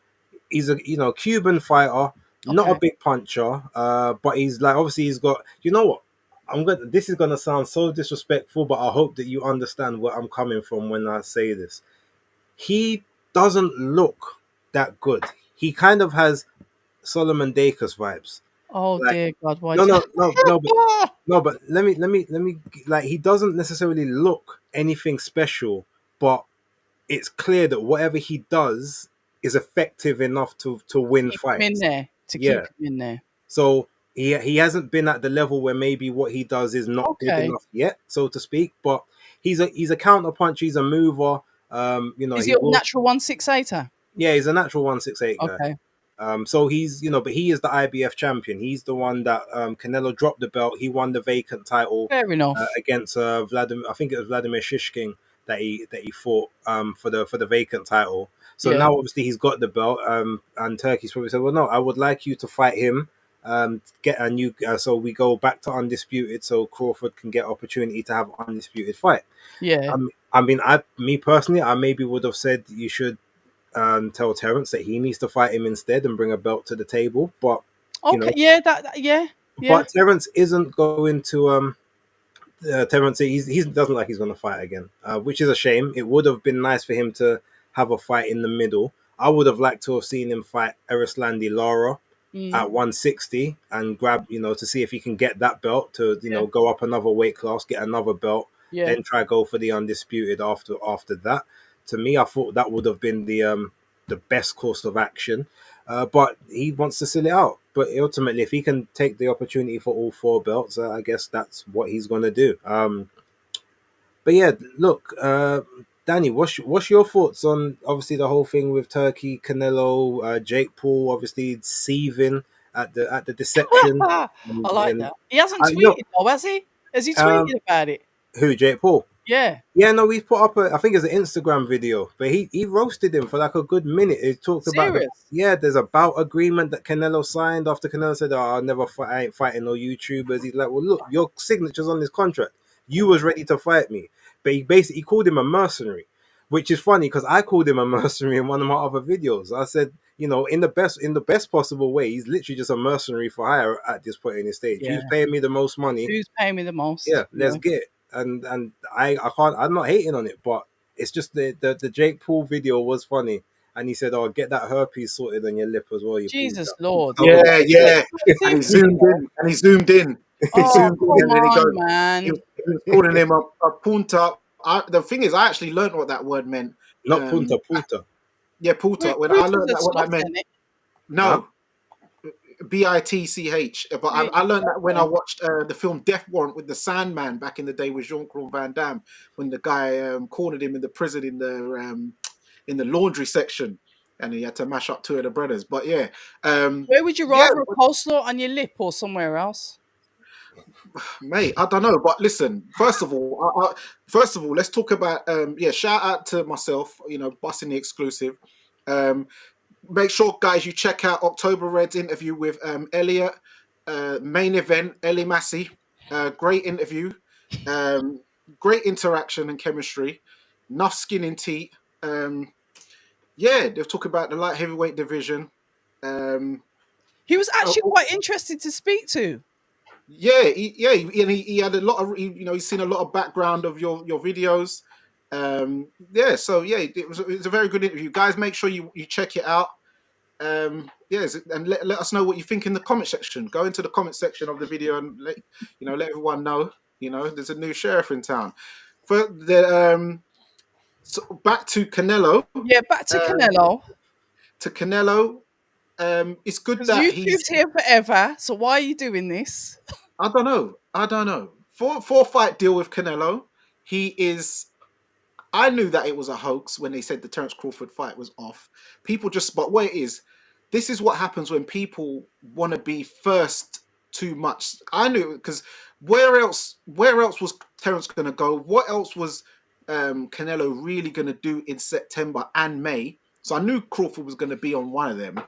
he's a Cuban fighter, not a Okay. big puncher, but he's like, obviously he's got, what, this is gonna sound so disrespectful, but I hope that you understand where I'm coming from when I say this. He doesn't look that good. He kind of has Solomon Dacus vibes. Oh Like, dear God, why? no, no, no, no, but no, but let me like, he doesn't necessarily look anything special, but it's clear that whatever he does is effective enough to win Keep him in fights. there. To keep Yeah. him in there. So he hasn't been at the level where maybe what he does is not good Okay. enough yet, so to speak. But he's a counter punch. He's a mover. Is he He a will. natural 168er? Yeah, he's a natural 168 guy. Okay. So he's, but he is the IBF champion. He's the one that Canelo dropped the belt. He won the vacant title Fair enough. against Vladimir. I think it was Vladimir Shishkin that he fought for the vacant title. So Yeah. now obviously he's got the belt. And Turkey's probably said, "Well, no, I would like you to fight him. Get a new." So we go back to undisputed, so Crawford can get opportunity to have an undisputed fight. Yeah. I mean, me personally, I maybe would have said you should tell Terence that he needs to fight him instead and bring a belt to the table. But you Okay. know, Yeah. Yeah. Yeah. but Terence isn't going to. Terence, he doesn't like he's going to fight again, which is a shame. It would have been nice for him to have a fight in the middle. I would have liked to have seen him fight Erislandy Lara Mm, at 160 and grab, to see if he can get that belt to, yeah. go up another weight class, get another belt, Yeah. then try go for the undisputed after that. To me, I thought that would have been the best course of action. But he wants to seal it out. But ultimately, if he can take the opportunity for all 4 belts, I guess that's what he's going to do. But yeah, look, Danny, what's your thoughts on obviously the whole thing with Turkey, Canelo, Jake Paul, obviously seething at the deception, I like and that. He hasn't I know tweeted though, has he? Has he um, tweeted about it? who Jake Paul. Yeah. Yeah, no, he's put up I think it's an Instagram video, but he roasted him for like a good minute. He talked about Serious. there's a bout agreement that Canelo signed after Canelo said, "Oh, I'll never fight, I ain't fighting no YouTubers." He's like, "Well, look, your signature's on this contract. You was ready to fight me." But he called him a mercenary, which is funny because I called him a mercenary in one of my other videos. I said, in the best possible way, he's literally just a mercenary for hire at this point in his stage. Yeah. Who's paying me the most money? Who's paying me the Yeah, most? let's Yeah. get it. and I can't. I'm not hating on it, but it's just the Jake Paul video was funny, and he said, "Oh, get that herpes sorted on your lip as well." You Jesus punta. Lord. I was Yeah, yeah. And he Seriously, zoomed in. And he zoomed in. He oh, zoomed in, come and then he on, goes. man. He was calling him a punta. The thing is, I actually learned what that word meant. not punta. Yeah, punta. When I Fruit is learned a that, what I sauce, meant. isn't it? Huh? No, Bitch. But Really? I learned that when I Okay. watched the film Death Warrant with the Sandman back in the day with Jean-Claude Van Damme, when the guy cornered him in the prison in the laundry section, and he had to mash up two of the brothers. But yeah, Where would you yeah, rather, a coleslaw on your lip or somewhere else? mate, I don't know. But listen, first of all, let's talk about yeah. Shout out to myself, busting the exclusive. Um, Make sure, guys, you check out October Red's interview with Elliot. Main event, Ellie Massey. Great interview. Um, Great interaction and chemistry. Enough skin in teeth. Yeah, they've talked about the light heavyweight division. Um, He was actually oh, quite interesting to speak to. yeah, he had a lot of, he's seen a lot of background of your videos. Yeah, so yeah, it was a very good interview. Guys, make sure you check it out. Yes, and let us know what you think in the comment section. Go into the comment section of the video and let everyone know. There's a new sheriff in town. For the so back to Canelo. Yeah, back to Um, Canelo. to Canelo, it's good Because that YouTube's he's. here forever. So why are you doing this? I don't know. I don't know. For a fight deal with Canelo, he is. I knew that it was a hoax when they said the Terence Crawford fight was off. But what it is, this is what happens when people want to be first too much. I knew because where else was Terence going to go? What else was Canelo really going to do in September and May? So I knew Crawford was going to be on one of them.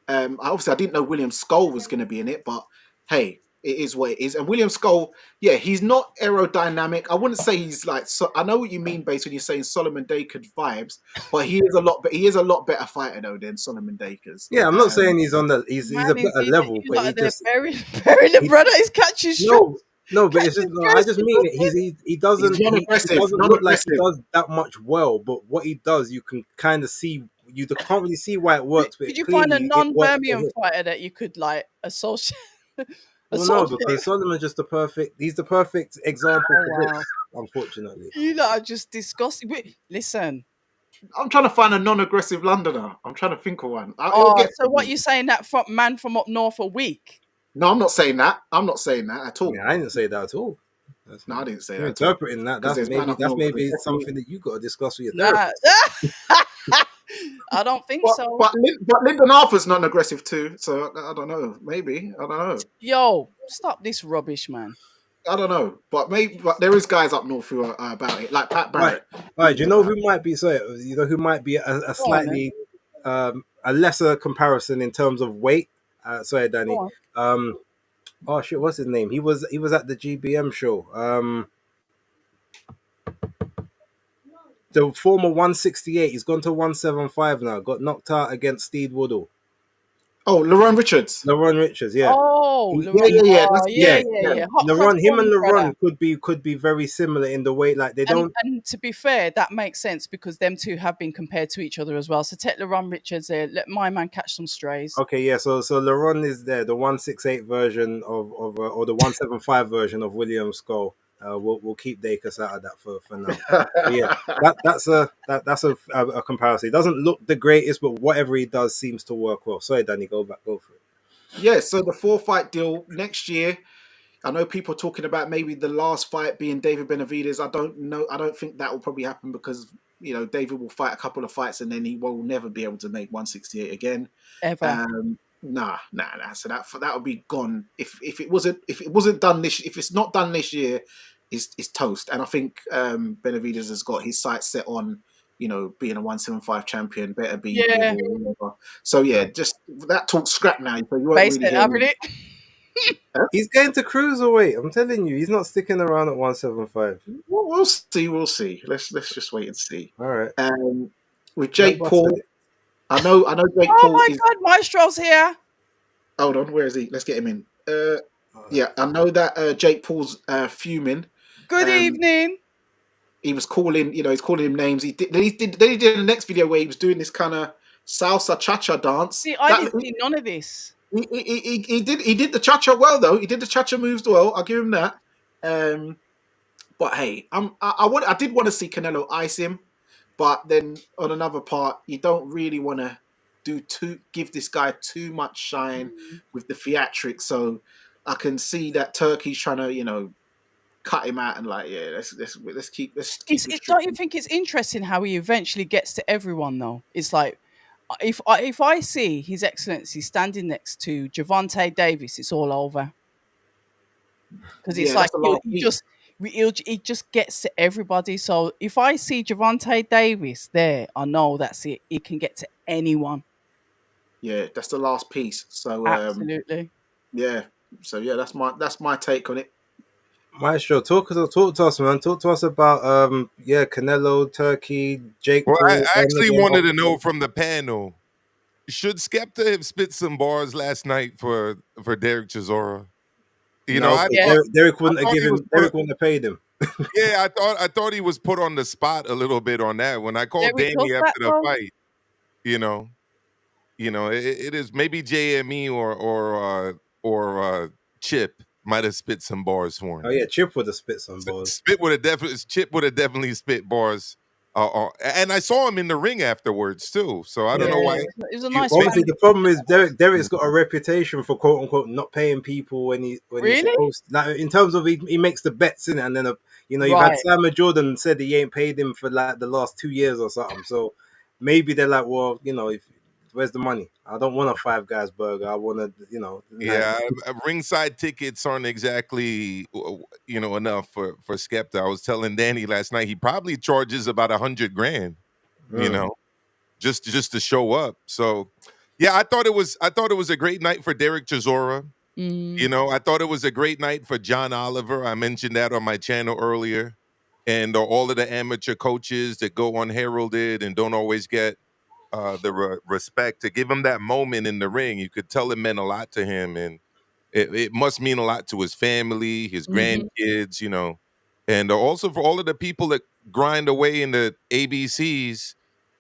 Obviously, I didn't know William Skull was going to be in it, but hey, it is what it is. And William Skull, yeah, he's not aerodynamic. I wouldn't say he's like. So I know what you mean, based when you're saying Solomon Dakers vibes, but he is a lot. But he is a lot better fighter though than Solomon Dakers. Yeah, I'm not saying he's on the he's a Man, better level, you but he like they're just burying the he brother. He's catching no shots. no, but it's just Catching no, I just strays. mean it. He He's doesn't he non-aggressive, doesn't look like he non-aggressive. does that much well, but what he does, you can kind of see. You can't really see why it works, but Could you find a clearly it works for non-Birmingham him. fighter that you could like associate? Well, no, associate? because Solomon's just he's the perfect example Oh for wow, this, unfortunately. you lot are just disgusting. Wait, listen. I'm trying to find a non-aggressive Londoner. I'm trying to think of one. It'll Oh, get so to what me. you saying that from man from up north are weak? No, I'm not saying that. I'm not saying that at all. Yeah, I didn't say that at all. No, I didn't say You're that at all. interpreting that. Because there's man up That's north that maybe definitely. something that you got to discuss with your Nah. therapist. I don't think But so. but, but Lyndon Arthur's non-aggressive too. So I don't know. Maybe I don't know. Yo, stop this rubbish, man. I don't know. But there is guys up north who are about it, like Pat Right, Barrett. right. Do you know who might be? So you know who might be a Go on, then. slightly a lesser comparison in terms of weight. Sorry, Go Danny. on. Oh shit, what's his name? He was at the GBM show. The former 168. He's gone to 175 now. Got knocked out against Steve Woodall. Oh, Lerone Richards. LaRon Richards, yeah. Oh, He, LeRon. Yeah. Oh, That's yeah, yeah, yeah, yeah. yeah. Hot cross LaRon, him and buns, brother. LaRon could be very similar in the way like they And don't. and to be fair, that makes sense because them two have been compared to each other as well. So take LeRon Richards there. Let my man catch some strays. Okay, yeah. So LaRon is there, the 168 version of or the 175 version of William Skull. We'll keep Dacus out of that for now. But yeah, that's a comparison. He doesn't look the greatest, but whatever he does seems to work well. Sorry, Danny, go for it. Yeah. So the 4-fight deal next year. I know people are talking about maybe the last fight being David Benavidez. I don't know. I don't think that will probably happen because David will fight a couple of fights and then he will never be able to make 168 again. Ever. Nah. So that would be gone if it wasn't done this. If it's not done this year, is toast. And I think Benavidez has got his sights set on being a 175 champion. Better be Yeah. with or whatever. So yeah, just that talk's scrap now. So you won't Base really it, hear. haven't it? He's going to cruiserweight. I'm telling you, he's not sticking around at 175. We'll see. We'll see. Let's just wait and see. All right. With Jake Don't bust Paul, it. I know Jake Oh Paul my is. God, Maestro's here. Hold on, where is he? Let's get him in. Yeah, I know that Jake Paul's fuming Good evening. He was calling, he's calling him names. Then he did the next video where he was doing this kind of salsa cha-cha dance. See, I didn't see none of this. He did the cha-cha well though. He did the cha-cha moves well. I'll give him that. But hey, I did want to see Canelo ice him, but then on another part, you don't really want to give this guy too much shine with the theatrics. So I can see that Turkey's trying to, cut him out and like, yeah, let's keep Don't you think it's interesting how he eventually gets to everyone though? It's like if I see His Excellency standing next to Javante Davis, it's all over. Because it's like he just gets to everybody. So if I see Javante Davis there, I know that's it. He can get to anyone. Yeah, that's the last piece. So absolutely. Yeah. So yeah, that's my take on it. Maestro, talk to us, man. Talk to us about Canelo, Turkey, Jake Paul. I actually wanted to know from the panel, should Skepta have spit some bars last night for Derek Chisora? Derek wouldn't have paid him. Yeah, I thought he was put on the spot a little bit on that. When I called Danny after the fight, it is maybe JME or Chip might have spit some bars for him. Oh yeah, Chip would have spit some bars. Chip would have definitely spit bars. And I saw him in the ring afterwards too. So I don't know why. It was a nice. Obviously, the problem is Derek's got a reputation for quote unquote not paying people when he's supposed to. Like, in terms of he makes the bets in it, and then you've had Simon Jordan said he ain't paid him for like the last 2 years or something. So maybe they're like, well, where's the money? I don't want a Five Guys burger. I want to, Yeah, ringside tickets aren't exactly, enough for Skepta. I was telling Danny last night he probably charges about $100,000, just to show up. So, yeah, I thought it was a great night for Derek Chisora. I thought it was a great night for John Oliver. I mentioned that on my channel earlier, and all of the amateur coaches that go unheralded and don't always get the respect, to give him that moment in the ring. You could tell it meant a lot to him, and it must mean a lot to his family, his grandkids, and also for all of the people that grind away in the ABCs,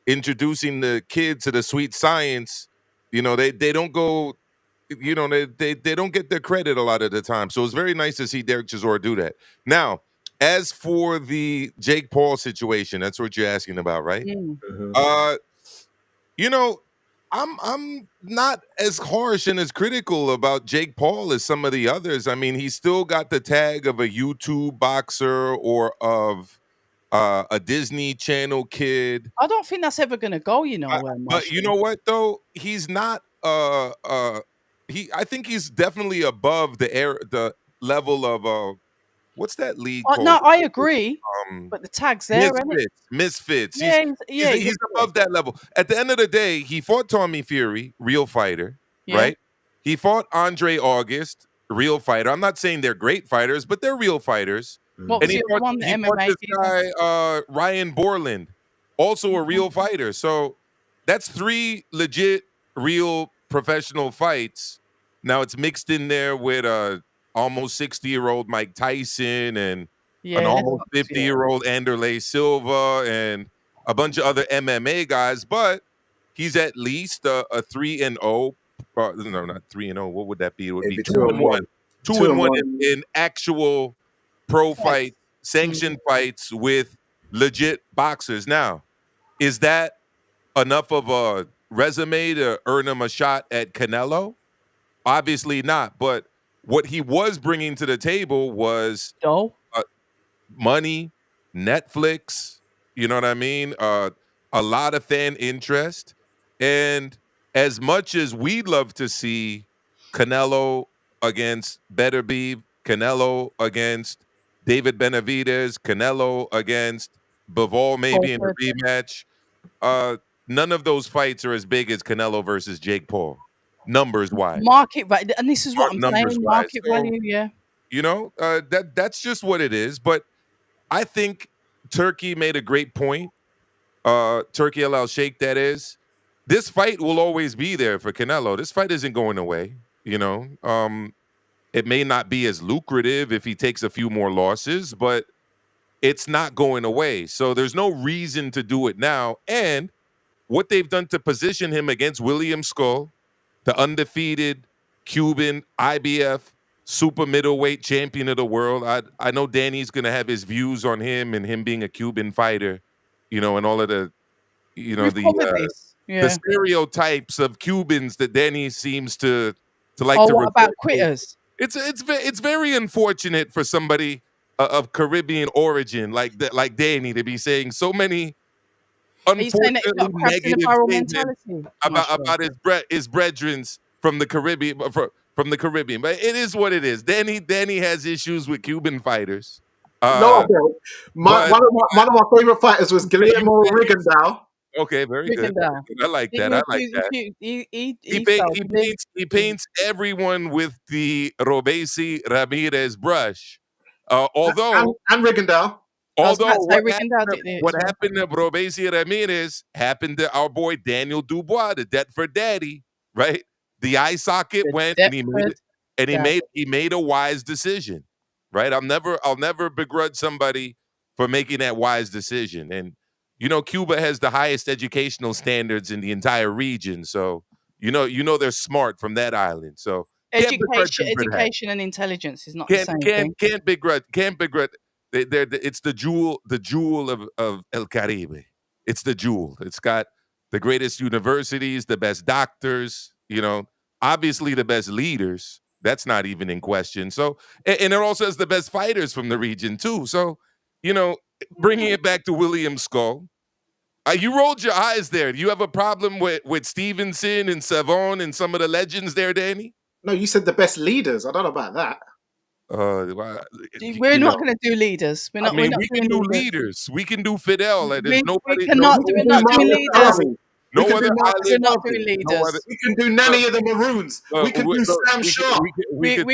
introducing the kids to the sweet science. They don't go, they don't get their credit a lot of the time. So it's very nice to see Derek Chisora do that. Now, as for the Jake Paul situation, that's what you're asking about, right? I'm not as harsh and as critical about Jake Paul as some of the others. I mean, he's still got the tag of a YouTube boxer or of a Disney Channel kid. I don't think that's ever going to go, But you know what, though? He's not. I think he's definitely above the level of what's that league called? No, I agree. But the tag's there, Misfits. Yeah, he's above that level. At the end of the day, he fought Tommy Fury, real fighter, right? He fought Andre August, real fighter. I'm not saying they're great fighters, but they're real fighters. And he fought this guy, Ryan Borland, also a real fighter. So that's 3 legit, real professional fights. Now it's mixed in there with almost 60-year-old Mike Tyson and an almost 50-year-old Anderley Silva and a bunch of other MMA guys, but he's at least a 3-0. No, not 3-0. What would that be? It would be 2-1. 2-1 in actual pro fight, sanctioned fights with legit boxers. Now, is that enough of a resume to earn him a shot at Canelo? Obviously not, but what he was bringing to the table was money, Netflix, you know what I mean? A lot of fan interest. And as much as we'd love to see Canelo against Beterbiev, Canelo against David Benavidez, Canelo against Bivol maybe in a rematch, none of those fights are as big as Canelo versus Jake Paul. Numbers wise, market value, and this is what I'm saying. Market value, yeah. That's just what it is. But I think Turkey made a great point. Turkey Al Sheikh, that is. This fight will always be there for Canelo. This fight isn't going away. It may not be as lucrative if he takes a few more losses, but it's not going away. So there's no reason to do it now. And what they've done to position him against William Skull, the undefeated Cuban IBF super middleweight champion of the world. I know Danny's going to have his views on him and him being a Cuban fighter, and all of the, We've covered this. the Yeah. stereotypes of Cubans that Danny seems to like Oh, to what about refer to. quitters? It's very unfortunate for somebody of Caribbean origin like Danny to be saying so many Are you saying that he's got a unfortunately crafty negative viral statements mentality? about his brethrens from the Caribbean, from the Caribbean. But it is what it is. Danny has issues with Cuban fighters. No, I don't. One of my favorite fighters was Guillermo Rigondeaux. Okay, very good. Rigondeaux. I like that. I like that. He paints everyone with the Robesi Ramirez brush. Although and Rigondeaux. Although what happened to Robesi Ramirez happened to our boy Daniel Dubois, the Deptford daddy, right? The eye socket went and he made a wise decision, right? I'll never begrudge somebody for making that wise decision. And Cuba has the highest educational standards in the entire region, so they're smart from that island. So education and intelligence is not the same thing. Can't begrudge. It's the jewel of El Caribe. It's the jewel. It's got the greatest universities, the best doctors, obviously the best leaders. That's not even in question. So, and it also has the best fighters from the region too. So, bringing it back to William Skull, you rolled your eyes there. Do you have a problem with Stevenson and Savon and some of the legends there, Danny? No, you said the best leaders. I don't know about that. We're not going to do leaders. We can do leaders. We can do Fidel. We're not doing leaders. No other island. We're not doing leaders. We can do Nanny of the Maroons. We can do Sam Shaw. We could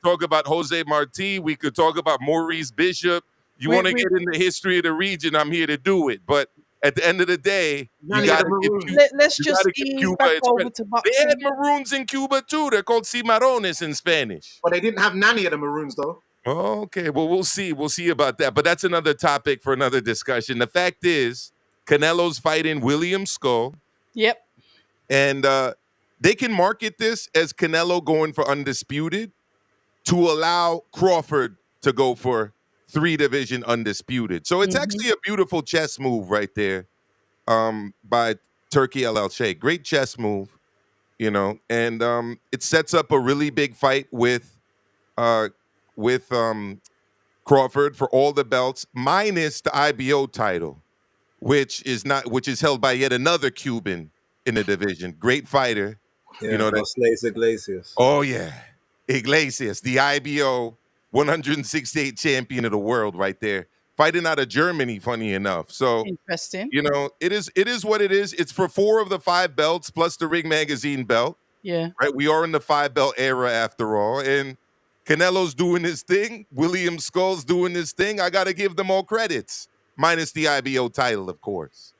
talk about Jose Marti. We could talk about Maurice Bishop. You want to get in the history of the region? I'm here to do it. But at the end of the day, you got to give Cuba. Let's just ease back over to boxing. They had Maroons in Cuba too. They're called Cimarrones in Spanish. But they didn't have Nanny of the Maroons though. Okay, well, we'll see. We'll see about that. But that's another topic for another discussion. The fact is, Canelo's fighting William Skull. Yep. And they can market this as Canelo going for undisputed to allow Crawford to go for 3-division undisputed. So it's actually a beautiful chess move right there by Turki El Sheikh. Great chess move, and it sets up a really big fight with Crawford for all the belts minus the IBO title, which is held by yet another Cuban in the division. Great fighter. That's Iglesias. Oh yeah. Iglesias, the IBO 168 champion of the world right there. Fighting out of Germany, funny enough. So interesting. It is what it is. It's for 4 of the 5 belts plus the Ring Magazine belt. Yeah. Right. We are in the 5-belt era after all. And Canelo's doing his thing. William Skull's doing his thing. I gotta give them all credits. Minus the IBO title, of course.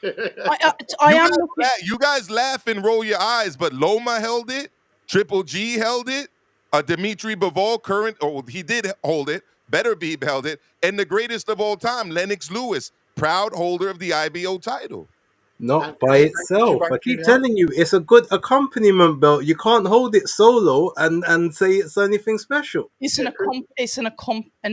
You guys laugh and roll your eyes, but Loma held it. Triple G held it. Dimitri Bivol, he did hold it. Better Beeb held it. And the greatest of all time, Lennox Lewis, proud holder of the IBO title. Not by itself. I keep telling you, it's a good accompaniment belt. You can't hold it solo and say it's anything special. It's an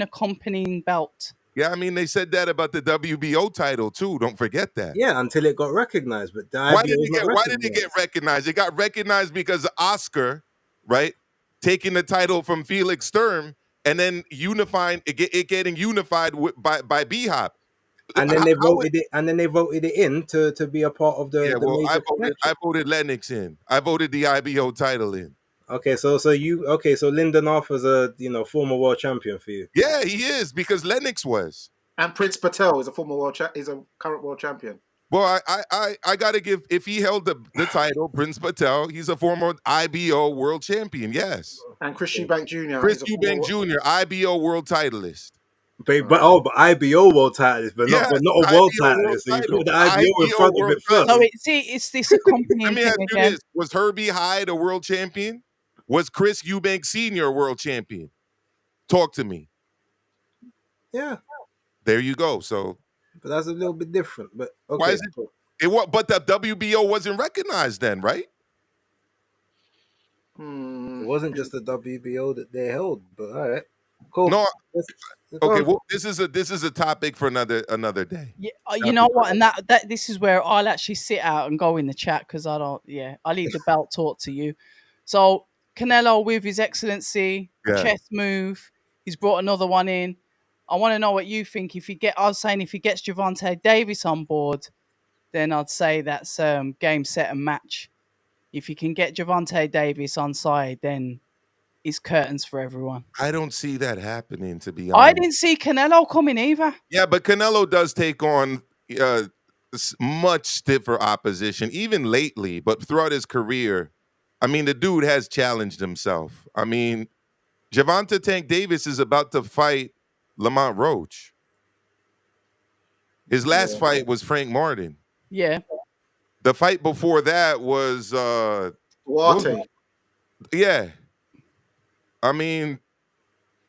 accompanying belt. Yeah, I mean, they said that about the WBO title too. Don't forget that. Yeah, until it got recognized. But why did it get recognized? It got recognized because of Oscar, right, taking the title from Felix Sturm and then getting unified by B-Hop. And then they voted it in to be a part of the. Yeah, well, I voted Lennox in. I voted the IBO title in. Okay, so Lyndon Arthur's a former world champion for you. Yeah, he is because Lennox was. And Prince Patel is a former is a current world champion. Well, I gotta give, if he held the title, Prince Patel, he's a former IBO world champion. Yes. And Chris Eubank Jr. Chris Eubank Jr. IBO world titleist. But IBO world titleist, but not a world titleist. So you put the IBO in front of it first. No, it's this accompanying Let me ask you again. this: was Herbie Hyde a world champion? Was Chris Eubank Sr. a world champion? Talk to me. Yeah, There you go. So but that's a little bit different. But why okay, is it? But the WBO wasn't recognized then, right? it wasn't just the WBO that they held. But all right, cool. No. Let's go Okay. on. Well, this is a topic for another day. Yeah, you know Topic for what, and that this is where I'll actually sit out and go in the chat because I don't. Yeah, I leave the belt talk to you. So Canelo with his excellency Yeah. chess move, he's brought another one in. I want to know what you think. I was saying if he gets Gervonta Davis on board, then I'd say that's game, set, and match. If you can get Gervonta Davis on side, then it's curtains for everyone. I don't see that happening, to be I honest. didn't see Canelo coming either. Yeah, but Canelo does take on much stiffer opposition, even lately. But throughout his career, I mean, the dude has challenged himself. I mean, Gervonta Tank Davis is about to fight Lamont Roach. His last fight was Frank Martin. Yeah. The fight before that was Duarte. yeah. I mean,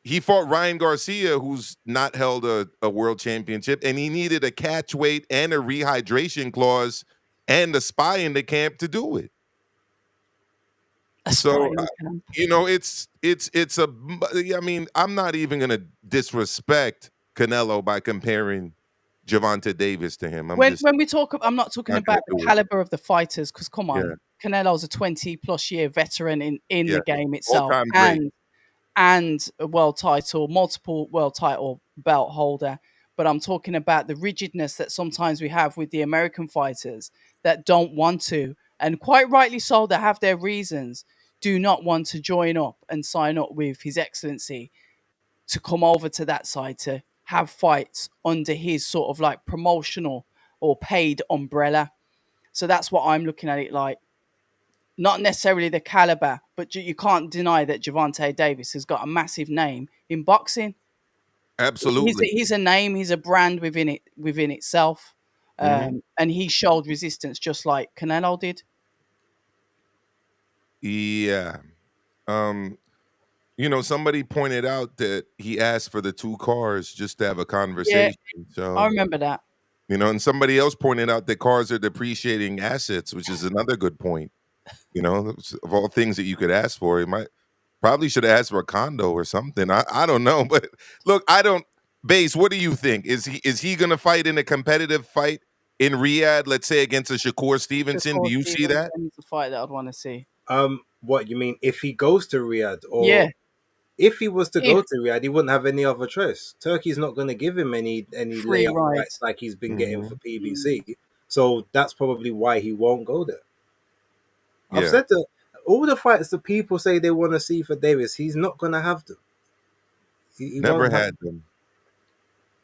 he fought Ryan Garcia, who's not held a world championship, and he needed a catch weight and a rehydration clause and a spy in the camp to do it. So you know, it's a. I mean, I'm not even gonna disrespect Canelo by comparing Gervonta Davis to him. When we talk, I'm not talking not about gonna the do it. caliber of the fighters, because come on, Yeah. Canelo's a 20+ year veteran in Yeah. the game itself, All-time great. and a world title, multiple world title belt holder. But I'm talking about the rigidness that sometimes we have with the American fighters that don't want to, and quite rightly so, they have their reasons, do not want to join up and sign up with His Excellency to come over to that side to have fights under his sort of like promotional or paid umbrella. So that's what I'm looking at it like. Not necessarily the caliber, but you can't deny that Gervonta Davis has got a massive name in boxing. Absolutely. He's a name, he's a brand within itself. And he showed resistance just like Canelo did. Yeah. You know, somebody pointed out that he asked for the 2 cars just to have a conversation. So I remember that. You know, and somebody else pointed out that cars are depreciating assets, which is another good point. You know, of all things that you could ask for, he probably should have asked for a condo or something. I don't know, but look, Base, what do you think? Is he going to fight in a competitive fight in Riyadh, let's say against a Shakur Stevenson? Do you see that? It's a fight that I'd want to see. What you mean if he goes to Riyadh, or Yeah. if he was to go to Riyadh, he wouldn't have any other choice. Turkey's not going to give him any Free layup rides. rights like he's been getting for PBC. So that's probably why he won't go there. I've said that all the fights that people say they want to see for Davis, he's not going to have them. He Never won't have had them.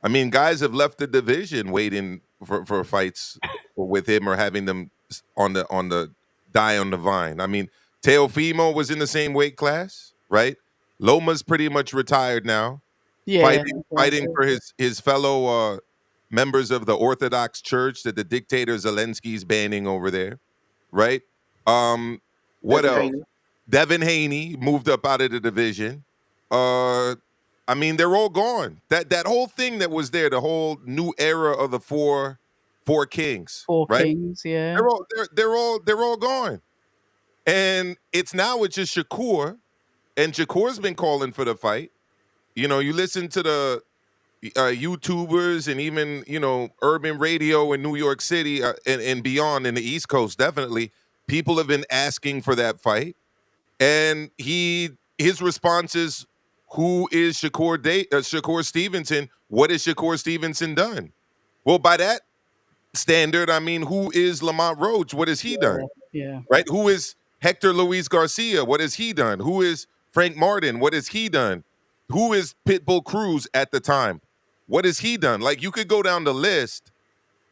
I mean, guys have left the division waiting for fights with him or having them on the die on the vine. I mean, Teofimo was in the same weight class, right? Loma's pretty much retired now. Yeah, fighting for his fellow members of the Orthodox Church that the dictator Zelensky's banning over there, right? What Devin else? Haney. Devin Haney moved up out of the division. I mean, they're all gone. That whole thing that was there, the whole new era of the four kings, right? Kings, yeah. They're all gone. And it's just Shakur, and Shakur's been calling for the fight. You know, you listen to the YouTubers and even, you know, urban radio in New York City and beyond in the East Coast, definitely. People have been asking for that fight. And his response is, who is Shakur Stevenson? What has Shakur Stevenson done? Well, by that standard, I mean, who is Lamont Roach? What has he done? Yeah. Right? Who is Hector Luis Garcia? What has he done? Who is Frank Martin? What has he done? Who is Pitbull Cruz at the time? What has he done? Like, you could go down the list.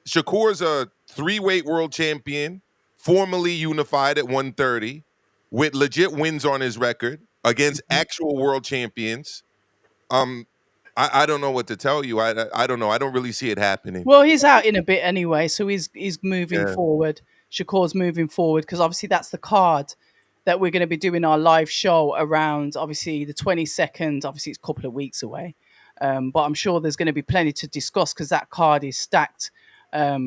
Shakur's a 3-weight world champion, formerly unified at 130, with legit wins on his record against actual world champions. I don't know what to tell you. I don't know. I don't really see it happening. Well, he's out in a bit anyway, so he's moving forward. Shakur's moving forward because obviously that's the card that we're going to be doing our live show around. Obviously the 22nd. Obviously it's a couple of weeks away. But I'm sure there's going to be plenty to discuss because that card is stacked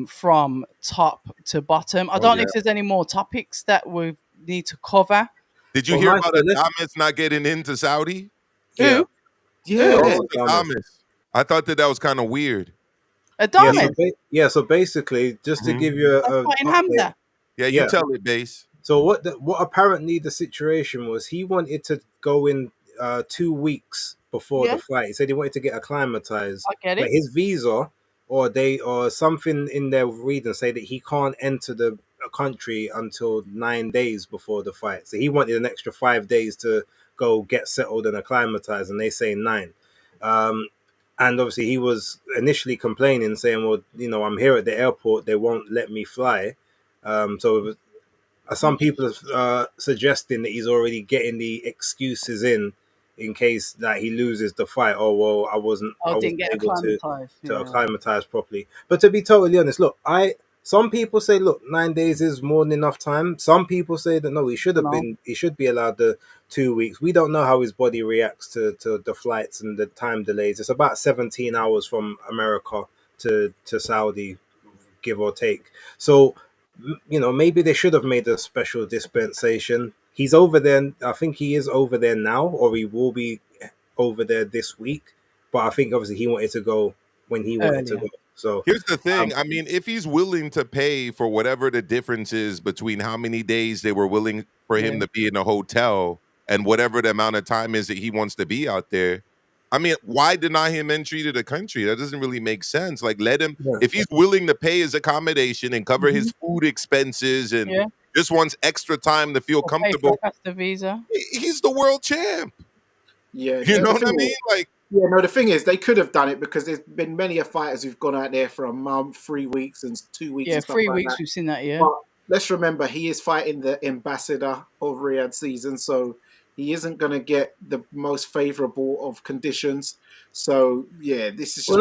from top to bottom. I don't know if there's any more topics that we need to cover. Did you hear about Adames not getting into Saudi? Who? Yeah. Adames. I thought that was kind of weird. Adames? So basically, just to give you a Hamza. Yeah, you tell it, Base. So what apparently the situation was, he wanted to go in 2 weeks before the flight. He said he wanted to get acclimatized. I get it. But his visa or something in their reading say that he can't enter the country until 9 days before the fight. So he wanted an extra 5 days to go get settled and acclimatized, and they say 9. And obviously he was initially complaining, saying, well, I'm here at the airport, they won't let me fly. So some people are suggesting that he's already getting the excuses in case that he loses the fight. Oh, well, I wasn't able to acclimatize properly. But to be totally honest, look, some people say, look, 9 days is more than enough time. Some people say that no, he should be allowed the 2 weeks. We don't know how his body reacts to the flights and the time delays. It's about 17 hours from America to Saudi, give or take. So, maybe they should have made a special dispensation. He's over there. I think he is over there now, or he will be over there this week. But I think obviously he wanted to go when he wanted to go. So here's the thing. I mean, if he's willing to pay for whatever the difference is between how many days they were willing for him to be in a hotel and whatever the amount of time is that he wants to be out there, I mean, why deny him entry to the country? That doesn't really make sense. Like, let him, if he's willing to pay his accommodation and cover his food expenses and just wants extra time to feel comfortable, the visa. He's the world champ. Yeah. You know what I mean? Like, the thing is, they could have done it because there's been many fighters who've gone out there for a month, 3 weeks, and 2 weeks. Yeah, and stuff 3 like weeks. that. We've seen that. Yeah. But let's remember, he is fighting the ambassador of Riyadh season, so he isn't going to get the most favorable of conditions. So yeah, this is just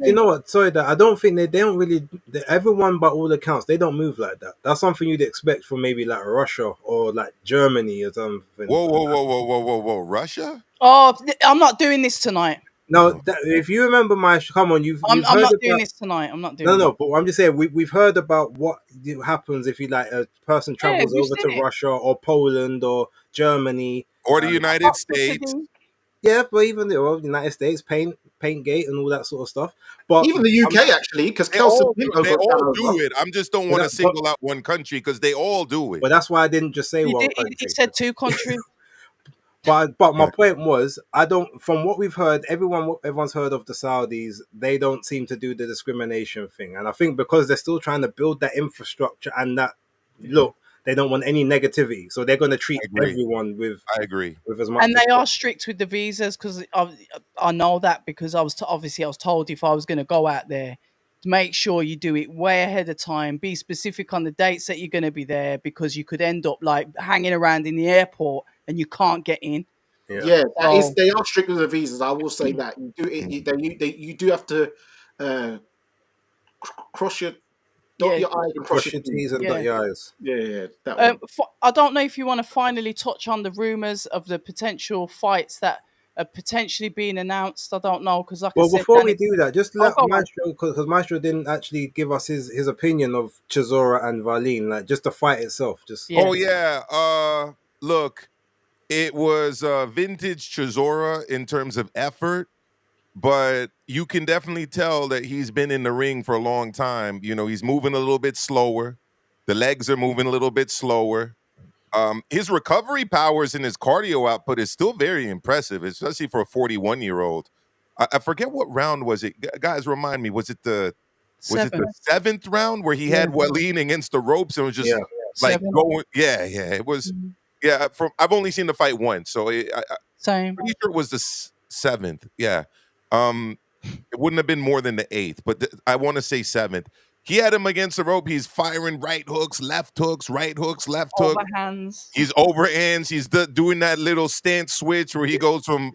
you know what? Sorry, that I don't think they don't really. Everyone, by all accounts, they don't move like that. That's something you'd expect from maybe like Russia or like Germany or something. Whoa! Russia? Oh, I'm not doing this tonight. No, if you remember come on, I'm not doing this tonight. I'm not doing. No, but I'm just saying we've heard about what happens if a person travels over to Russia or Poland or Germany or the United States. Yeah, but even the United States, Paintgate and all that sort of stuff. But even the UK actually, because they all do it. I just don't want to single out one country because they all do it. But that's why I didn't just say one country. He said 2 countries. But my point was, from what we've heard, everyone's heard of the Saudis. They don't seem to do the discrimination thing, and I think because they're still trying to build that infrastructure and that look, they don't want any negativity, so they're going to treat everyone with. I agree with as much. And they are strict with the visas because I know that because I was told if I was going to go out there, to make sure you do it way ahead of time. Be specific on the dates that you're going to be there because you could end up like hanging around in the airport and you can't get in. They are strict with the visas. I will say that you do have to cross your dot your I's and cross your T's and dot your I's. Yeah. That one. I don't know if you want to finally touch on the rumors of the potential fights that are potentially being announced. I don't know because before we do that, just let Maestro, because Maestro didn't actually give us his opinion of Chisora and Wallin, like just the fight itself. Look. It was vintage Chisora in terms of effort, but you can definitely tell that he's been in the ring for a long time. He's moving a little bit slower. The legs are moving a little bit slower. His recovery powers and his cardio output is still very impressive, especially for a 41-year-old. I forget what round was it. Guys, remind me. Was it the 7th round where he had Wallin against the ropes and was just going? Yeah. It was. Mm-hmm. Yeah, I've only seen the fight once, so I'm pretty sure it was the 7th. Yeah, it wouldn't have been more than the 8th, but I want to say 7th. He had him against the rope. He's firing right hooks, left hooks, right hooks, left hook. Overhands. He's overhands. He's doing that little stance switch where he goes from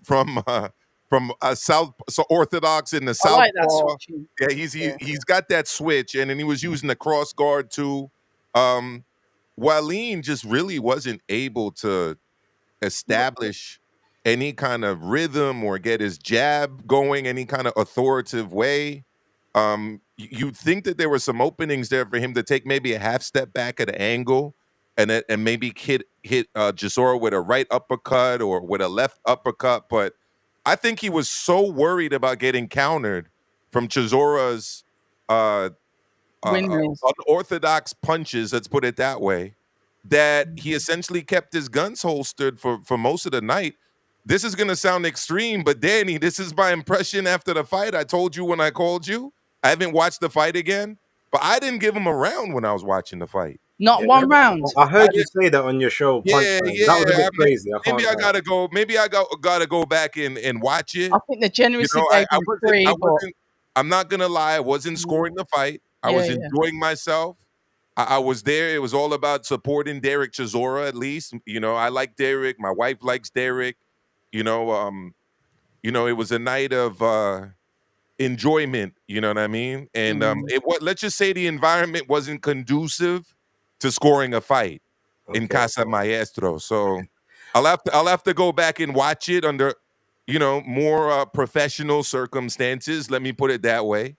South Orthodox in the South. I like that switch. Yeah, he's got that switch, and then he was using the cross guard too. Wallin just really wasn't able to establish any kind of rhythm or get his jab going any kind of authoritative way. You'd think that there were some openings there for him to take maybe a half step back at an angle and maybe hit Chisora with a right uppercut or with a left uppercut. But I think he was so worried about getting countered from Chisora's uh, Windmills. unorthodox punches, let's put it that way, that he essentially kept his guns holstered for most of the night. This is going to sound extreme, but Danny, this is my impression after the fight. I told you when I called you. I haven't watched the fight again, but I didn't give him a round when I was watching the fight. Not Yeah, one round. I heard you say that on your show. Yeah, Punchline. yeah. That was a bit I mean, crazy. maybe I gotta go. Maybe I gotta go back and watch it. I think they generously I gave him three, but wasn't. I'm not gonna lie. I wasn't scoring the fight. I was Yeah. enjoying myself. I was there. It was all about supporting Derek Chisora. At least, I like Derek. My wife likes Derek. It was a night of enjoyment. You know what I mean? And let's just say the environment wasn't conducive to scoring a fight in Casa Maestro. So I'll have to go back and watch it under more professional circumstances. Let me put it that way.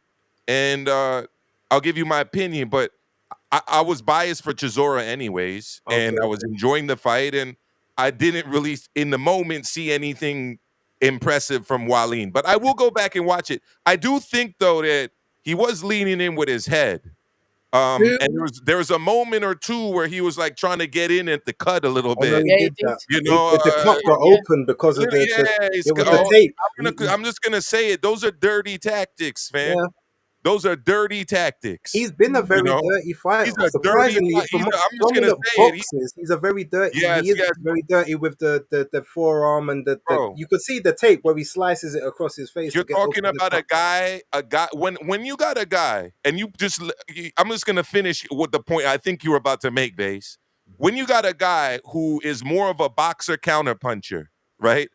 And I'll give you my opinion, but I was biased for Chisora anyways, and I was enjoying the fight, and I didn't really in the moment see anything impressive from Wallin. But I will go back and watch it. I do think though that he was leaning in with his head. And there was a moment or two where he was like trying to get in at the cut a little bit. He did that. The cut got open because of the tape. I'm just gonna say it. Those are dirty tactics, man. Yeah. Those are dirty tactics. He's been a very dirty fighter. He's a Surprisingly, dirty. I'm just gonna say boxes, he's a very dirty. Yes, he is very dirty with the forearm and the you could see the tape where he slices it across his face. You're talking about a guy. When you got a guy, and I'm just gonna finish with the point I think you were about to make, Base. When you got a guy who is more of a boxer counterpuncher, right?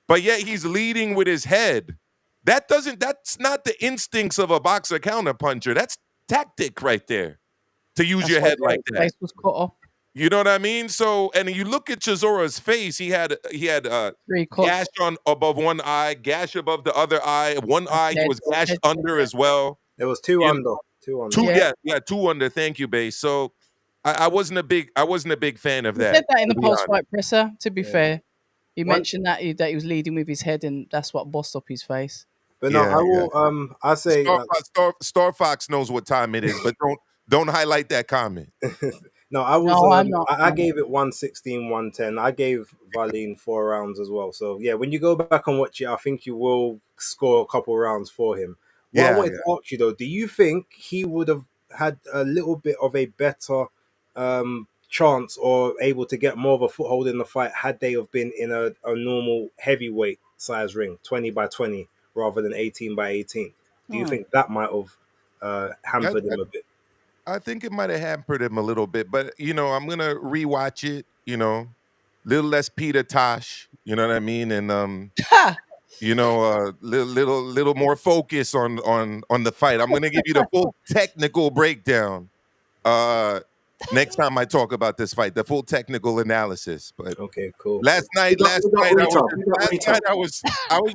But yet he's leading with his head. That's not the instincts of a boxer counterpuncher. That's tactic right there. To use your head like that. Face was cut off. You know what I mean? So, and you look at Chisora's face, he had gash on above one eye, gash above the other eye. One eye he was gashed under as well. There was two under. Two under. Thank you, Base. So I wasn't a big fan of that. He said that in the post-fight presser, to be fair. He mentioned that he was leading with his head, and that's what bossed up his face. But no, I will. I say Star Fox knows what time it is, but don't highlight that comment. No, I was. No, I'm not. I gave it 116, 110. I gave Wallin 4 rounds as well. So yeah, when you go back and watch it, I think you will score a couple rounds for him. What I wanted to ask you though, do you think he would have had a little bit of a better chance or able to get more of a foothold in the fight had they have been in a normal heavyweight size ring, 20 by 20 rather than 18 by 18? Do you think that might have hampered him a bit? I think it might have hampered him a little bit, but I'm gonna rewatch it. Little less Peter Tosh. You know what I mean, and little more focus on the fight. I'm gonna give you the full technical breakdown. Next time I talk about this fight, the full technical analysis. But okay, cool. Last night I was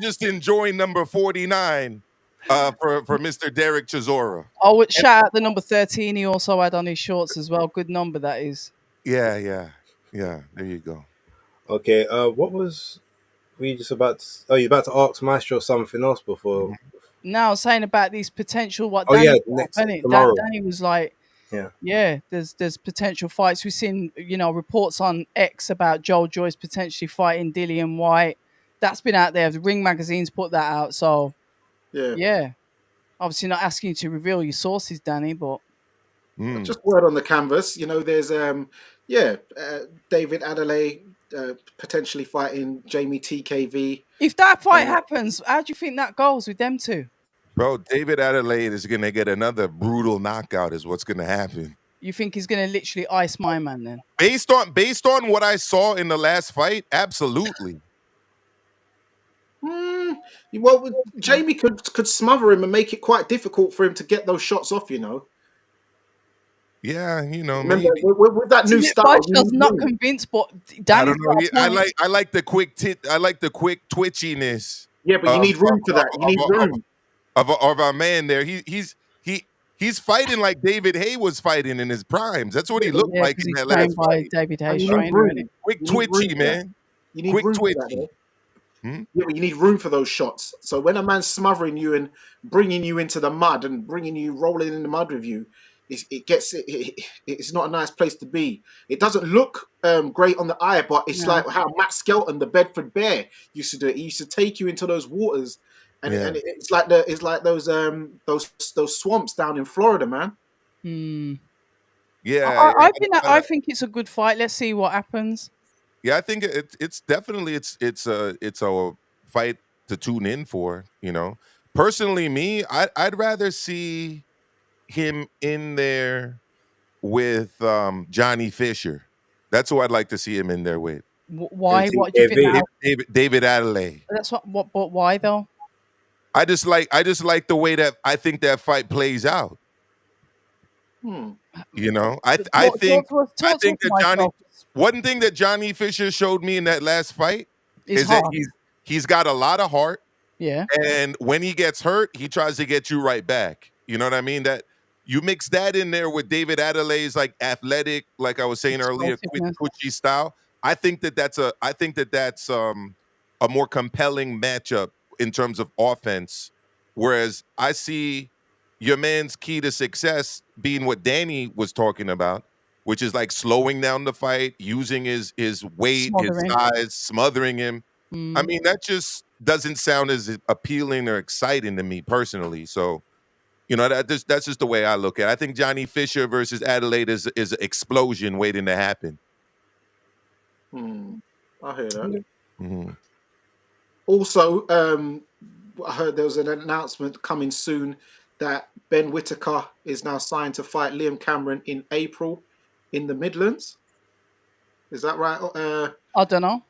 just enjoying number 49 for Mr. Derek Chisora. I would shout out the number 13 he also had on his shorts as well. Good number that is. Yeah. There you go. Okay, what was we just about to, you're about to ask Maestro something else before? No, I was saying about these potential tomorrow. Danny was like, there's potential fights. We've seen, reports on X about Joel Joyce potentially fighting Dillian White. That's been out there. The Ring magazine's put that out. So, yeah. Obviously not asking you to reveal your sources, Danny, but... Just word on the canvas. There's, David Adelaide potentially fighting Jamie TKV. If that fight happens, how do you think that goes with them two? Bro, David Adelaide is going to get another brutal knockout is what's going to happen. You think he's going to literally ice my man then? Based on what I saw in the last fight, absolutely. Well, Jamie could smother him and make it quite difficult for him to get those shots off, Yeah, Remember, maybe. with that new style, you Bosch need not room. convinced, but I Danny's don't know. got a point. I like the quick twitchiness Yeah, but you of need room for that. You need room. of our man there. He's fighting like David Hay was fighting in his primes. That's what he looked Yeah, like because in he's that last trained by fight. David And Hayes you need trainer, isn't room. Quick You need room twitchy, for that. man. You need Quick room for that, twitchy. though. Yeah, but you need room for those shots. So when a man's smothering you and bringing you into the mud and bringing you rolling in the mud with you, it's not a nice place to be. It doesn't look great on the eye, but it's No. like how Matt Skelton, the Bedford Bear, used to do it. He used to take you into those waters, and, Yeah. it's like those swamps down in Florida, man. Hmm. Yeah, I think it's a good fight. Let's see what happens. yeah. I think it's definitely it's a fight to tune in for. Personally, I'd rather see him in there with Johnny Fisher. That's who I'd like to see him in there with. Why? And What do you think? TKV. David Adelaide. That's what. But why though? I just like the way that I think that fight plays out. Hmm. I think Talk to us, that Johnny. Michael. One thing that Johnny Fisher showed me in that last fight It's is that hard. he's got a lot of heart, Yeah. and when he gets hurt, he tries to get you right back. You know what I mean? That you mix that in there with David Adelaide's like athletic, like I was saying earlier, quick Explosiveness. twitchy style. I think that's a more compelling matchup in terms of offense. Whereas I see your man's key to success being what Danny was talking about, which is like slowing down the fight, using his weight, his Smothering. size, smothering him. I mean, that just doesn't sound as appealing or exciting to me personally. So, that's just the way I look at it. I think Johnny Fisher versus Adelaide is an explosion waiting to happen. I hear that. Mm-hmm. Also, I heard there was an announcement coming soon that Ben Whittaker is now signed to fight Liam Cameron in April in the Midlands. Is that right? I don't know.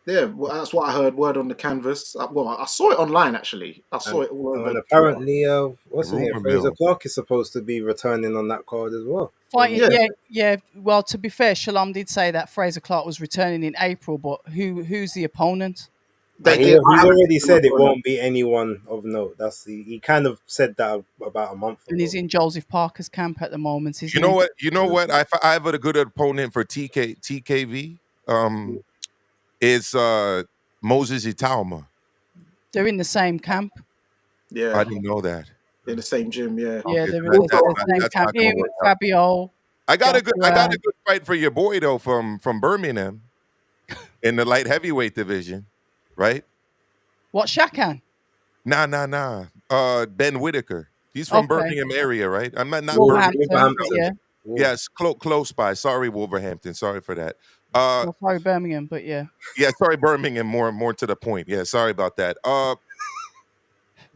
Yeah, well, that's what I heard. Word on the canvas. Well, I saw it online actually. I saw it all over. And apparently, what's his name? Rumor Fraser mill. Clark is supposed to be returning on that card as well. Fighting, Yeah. yeah. Well, to be fair, Shalom did say that Fraser Clark was returning in April, but who's the opponent? He's already said it won't be anyone of note. He kind of said that about a month ago. And he's in Joseph Parker's camp at the moment. You know what? I have a good opponent for TKV. It's Moses Itauma. They're in the same camp. Yeah, I didn't know that. in the same gym. Yeah, Yeah, Okay, they're in that's the same not camp. gonna Him, work out. Fabio. I got a Joshua. good fight for your boy though from Birmingham in the light heavyweight division, right? What, Shakan? Nah. Ben Whitaker. He's from Okay. Birmingham area, right? I'm not Wolverhampton. Wolverhampton. Yeah. Yes, close by. Sorry, Wolverhampton. Sorry for that. Well, sorry, Birmingham, but yeah. Yeah, sorry, Birmingham. More to the point. Yeah, sorry about that.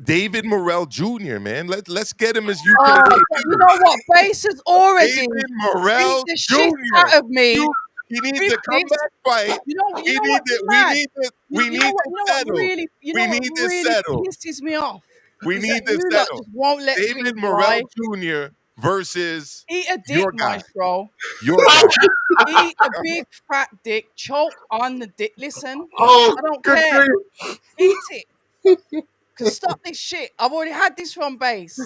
David Morrell Jr. Man, let's get him as UK. You know what? Base has already David Morrell beat the shit Jr. out of me. He needs to come back fight. We need to settle. We need to settle. Pisses me off. We need to You lot settle. just won't let David things Morrell fly. Jr. versus Eat a dick, your guy. Maestro. Your guy. Eat a big fat dick. Choke on the dick. Listen, Oh, I don't good care. grief. Eat it. Cause stop this shit. I've already had this from base.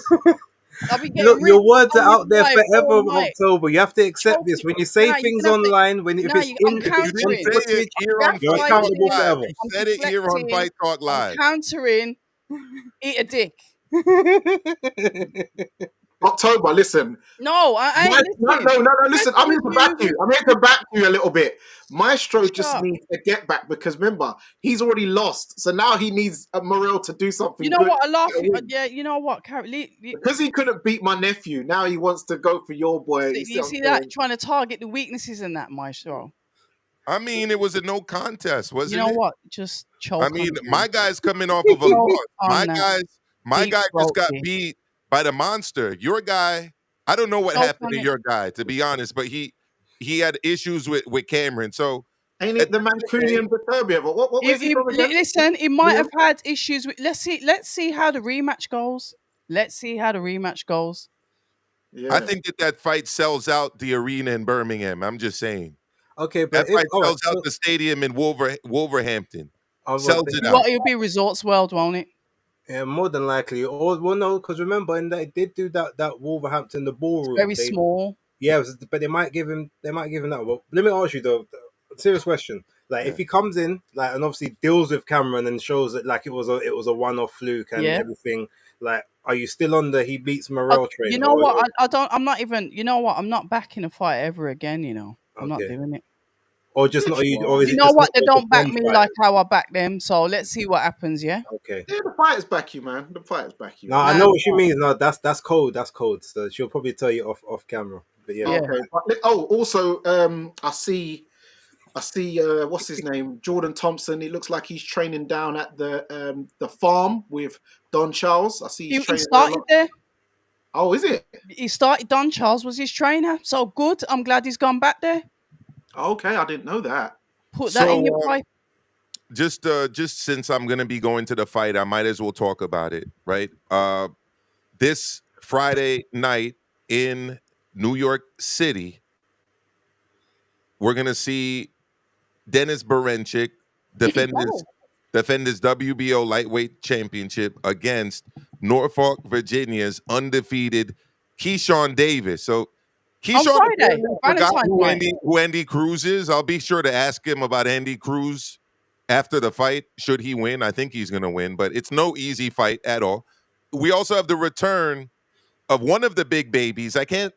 I'll be getting Look, your words are all out there night, forever, all night. October. You have to accept this. When you say Nah, you things can have to- online, I'm if it's on countering. footage, Here on you're Fight accountable Talk Live. forever. You said it here on deflecting. Fight Talk Live. I'm countering. Eat a dick. October, listen. No, I ain't listening. No, listen. I'm here to back you. I'm here to back you a little bit. Maestro just up. needs a get back because remember, he's already lost. So now he needs Morel to do something You know good. what? I laugh. Yeah, you know what, Carrie? Because he couldn't beat my nephew, now he wants to go for your boy. You see that? Trying to target the weaknesses in that, Maestro. I mean, it was a no contest, wasn't You know it? what? Just choke. I mean, on my it. guy's coming off of a Choke loss. on that. My Deep guy just got throaty. beat by the monster. Your guy, I don't know what Choke happened on to it. your guy, to be honest, but he had issues with Cameron. So Ain't it the Mancunian Baturbia? But what was he from again? Listen, he might have had issues with. Let's see how the rematch goes. Yeah. I think that fight sells out the arena in Birmingham. I'm just saying. Okay, That but if fight all right, sells out the stadium in Wolverhampton. well, Sells it What out. it'll be Resorts World, won't it? yeah, more than likely. Or well, no, because remember, and they did do that Wolverhampton the ballroom. Very They small. but they might give him that. Well, let me ask you though, serious question. Like, if he comes in, like, and obviously deals with Cameron and shows that like it was a one-off fluke and Yeah. everything. Like, are you still on the he beats Morel train? You know what? I don't. I'm not even. You know what? I'm not backing a fight ever again. You know, I'm not Okay. doing it. Or just not? Or is You it know just what? not They the don't back bomb me fight? like how I back them. So let's see what happens. Yeah. Okay. Yeah, the fighters back you, man. The fighters back you. No, I Nah, know what you mean. No, that's cold. That's cold. So she'll probably tell you off camera. But yeah. Yeah. Okay. Also, I see. What's his name? Jordan Thompson. It looks like he's training down at the farm with Don Charles. I see he's He training there a started lot. there. Oh, is it? He started. Don Charles was his trainer. So good. I'm glad he's gone back there. Okay, I didn't know that. Put that in your So pipe. just since I'm gonna be going to the fight, I might as well talk about it, right? This Friday night in New York City, we're gonna see Dennis Berenchik defend his WBO lightweight championship against Norfolk, Virginia's undefeated Keyshawn Davis. So On Keyshawn Friday, apparently forgot Valentine's night. who Andy Cruz is. I'll be sure to ask him about Andy Cruz after the fight, should he win. I think he's going to win, but it's no easy fight at all. We also have the return of one of the big babies. I can't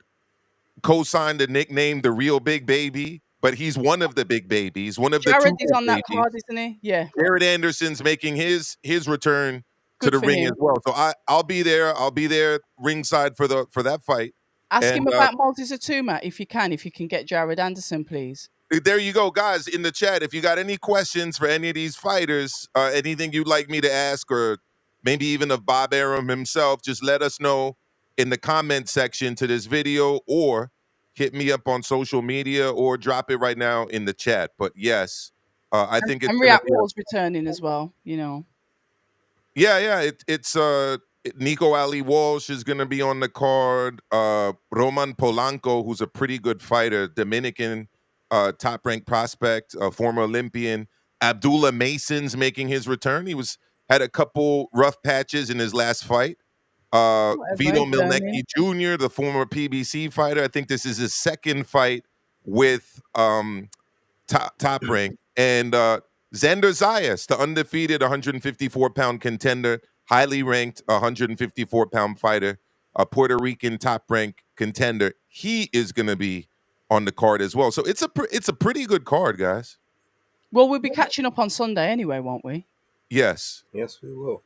co-sign the nickname the real big baby, but he's one of the big babies, one of the Jared two is big on that babies. card, isn't he? Yeah. Jared Anderson's making his return to Good the for ring him. as well. So I'll be there. I'll be there ringside for that fight. Ask And him about Moses Atuma if you can. If you can get Jared Anderson, please. there you go, guys, in the chat. If you got any questions for any of these fighters, anything you'd like me to ask, or maybe even of Bob Arum himself, just let us know in the comment section to this video, or hit me up on social media, or drop it right now in the chat. But yes, I think it's And gonna Riyadh be Wall's returning as well. You know. yeah. It's Nico Ali Walsh is gonna be on the card. Roman Polanco, who's a pretty good fighter, Dominican top ranked prospect, former Olympian. Abdullah Mason's making his return. He had a couple rough patches in his last fight. Vito he's learning. Milnecki Jr., the former PBC fighter. I think this is his second fight with top rank. And Xander Zayas, the undefeated 154-pound contender, highly ranked 154-pound fighter, a Puerto Rican top rank contender. He is going to be on the card as well. So it's a pretty good card, guys. Well, we'll be catching up on Sunday anyway, won't we? Yes. Yes, we will.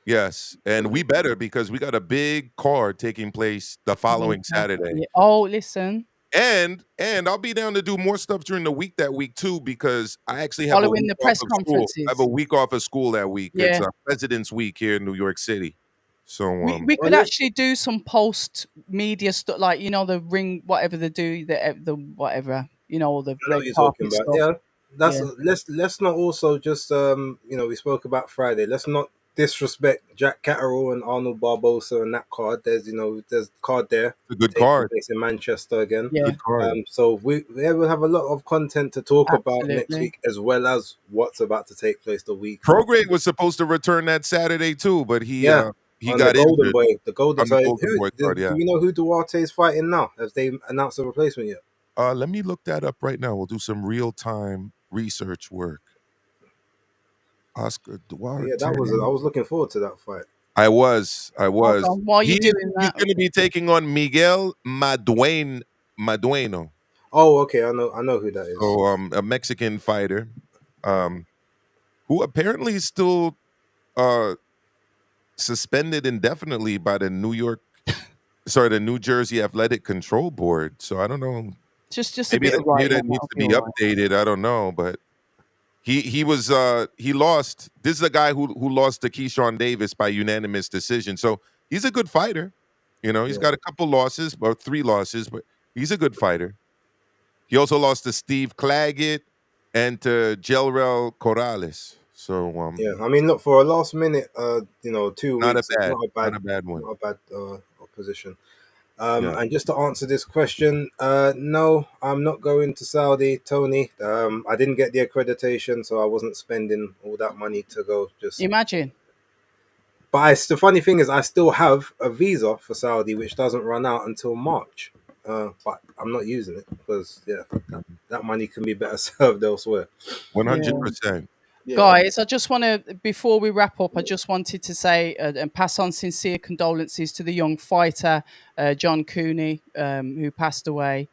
Yes, and we better, because we got a big card taking place the following Saturday. Yeah. Oh, listen. And I'll be down to do more stuff during the week that week too, because I actually have Following the press off of school. conferences. I have a week off of school that week. Yeah. It's President's Week here in New York City. So We could actually do some post media stuff, like, you know, the ring, whatever they do, the whatever, you know, all the I know what red you're carpet talking about. stuff. Yeah, let's not also just we spoke about Friday. Let's not disrespect Jack Catterall and Arnold Barbosa and that card. There's card there. a good taking card. place in Manchester again. Yeah. Good card. So we will have a lot of content to talk about next Absolutely. week, as well as what's about to take place the week. Prograde was supposed to return that Saturday too, but he on got the Golden injured. Boy. The Golden On the Boy. Golden Boy card, yeah. Do we know who Duarte's fighting now? Have they announced a replacement yet? Let me look that up right now. We'll do some real-time research work. Oscar Duarte. Yeah, I was looking forward to that fight. I was. Hold on, while you're doing He's that, going to be taking on Miguel Madueno. Oh, okay. I know who that is. So, a Mexican fighter, who apparently is still suspended indefinitely by the the New Jersey Athletic Control Board. So I don't know. just a Maybe bit of that writing. needs to that'll be all right. updated. I don't know, but he lost. This is a guy who lost to Keyshawn Davis by unanimous decision. So he's a good fighter. You know, he's got a couple losses, or 3 losses, but he's a good fighter. He also lost to Steve Claggett and to Jelrel Corrales. So yeah, I mean, look, for a last minute, 2 weeks, not a bad not a bad one. not a bad position. Yeah. And just to answer this question, no, I'm not going to Saudi, Tony. I didn't get the accreditation, so I wasn't spending all that money to go. Imagine. But the funny thing is, I still have a visa for Saudi, which doesn't run out until March. But I'm not using it because that money can be better served elsewhere. 100%. Yeah. Guys, I just want to, before we wrap up, I just wanted to say and pass on sincere condolences to the young fighter, John Cooney, who passed away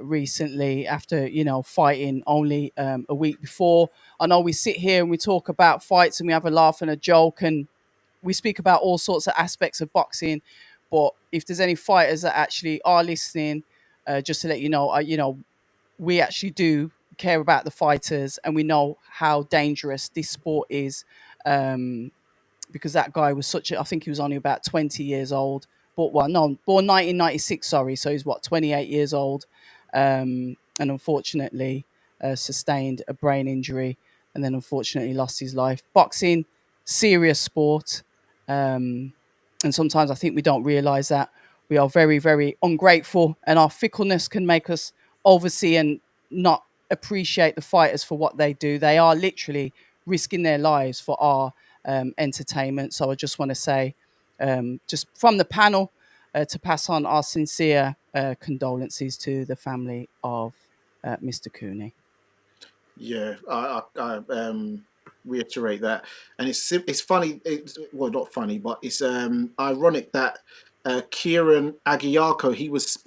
recently after, fighting only a week before. I know we sit here and we talk about fights and we have a laugh and a joke and we speak about all sorts of aspects of boxing. But if there's any fighters that actually are listening, just to let you know, we actually do care about the fighters and we know how dangerous this sport is, because that guy was I think he was only about 20 years old, but no, born 1996, sorry, so he's 28 years old, and unfortunately sustained a brain injury and then unfortunately lost his life. Boxing, serious sport, and sometimes I think we don't realize that. We are very, very ungrateful and our fickleness can make us oversee and not appreciate the fighters for what they do. They are literally risking their lives for our entertainment. So I just want to say, just from the panel, to pass on our sincere condolences to the family of Mr. Cooney. Yeah, I reiterate that, and it's funny. It's, well, not funny, but it's ironic that Kieran Aguiarco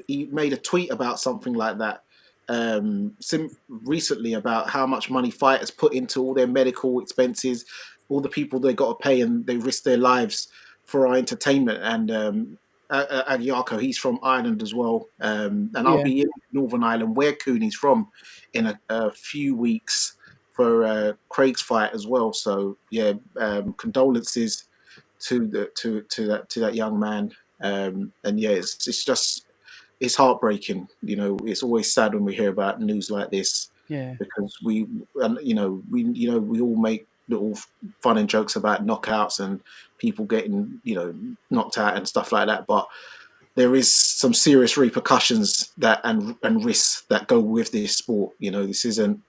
he made a tweet about something like that recently about how much money fighters put into all their medical expenses, all the people they got to pay, and they risk their lives for our entertainment. And Aguiarco, he's from Ireland as well, and I'll Yeah. be in Northern Ireland, where Cooney's from, in a few weeks for Craig's fight as well. So yeah, condolences to that young man. And yeah, it's heartbreaking. It's always sad when we hear about news like this, Yeah. because we all make little fun and jokes about knockouts and people getting knocked out and stuff like that, but there is some serious repercussions that and risks that go with this sport. This isn't.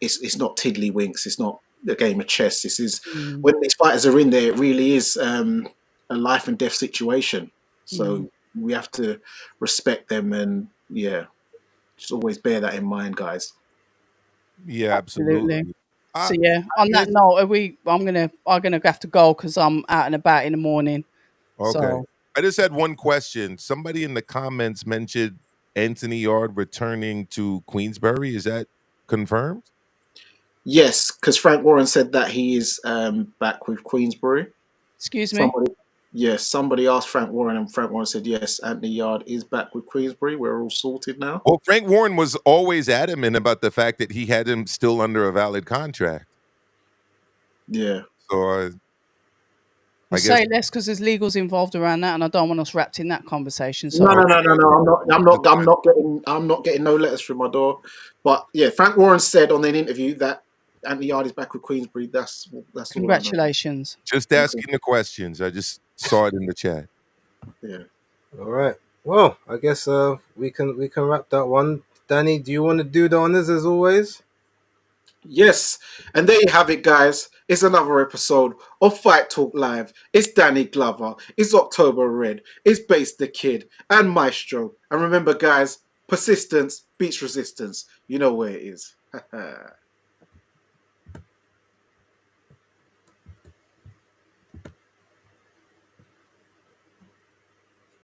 It's not tiddlywinks. It's not a game of chess. This is, Mm, when these fighters are in there, it really is a life and death situation. mm, So we have to respect them, and yeah, just always bear that in mind, guys. Yeah, absolutely. absolutely. So I, yeah, I on that guess, note, I'm gonna have to go because I'm out and about in the morning. okay. So I just had one question. Somebody in the comments mentioned Anthony Yard returning to Queensbury. Is that confirmed? Yes, because Frank Warren said that he is back with Queensbury. excuse me. Somebody, yes, somebody asked Frank Warren, and Frank Warren said yes. Anthony Yard is back with Queensbury. We're all sorted now. Well, Frank Warren was always adamant about the fact that he had him still under a valid contract. Yeah. So We'll I guess say less because there's legals involved around that, and I don't want us wrapped in that conversation. No, So no, okay. no, no, no. I'm not getting no letters through my door. But yeah, Frank Warren said on an interview that Anthony Yard is back with Queensbury. That's all I know. congratulations. Just asking the questions. I just saw it in the chat. Yeah. All right. Well, I guess we can wrap that one. Danny, do you want to do the honors as always? Yes, and there you have it, guys. It's another episode of Fight Talk Live. It's Danny Glover. It's October Red. It's Base the Kid and Maestro. And remember, guys, persistence beats resistance. You know where it is.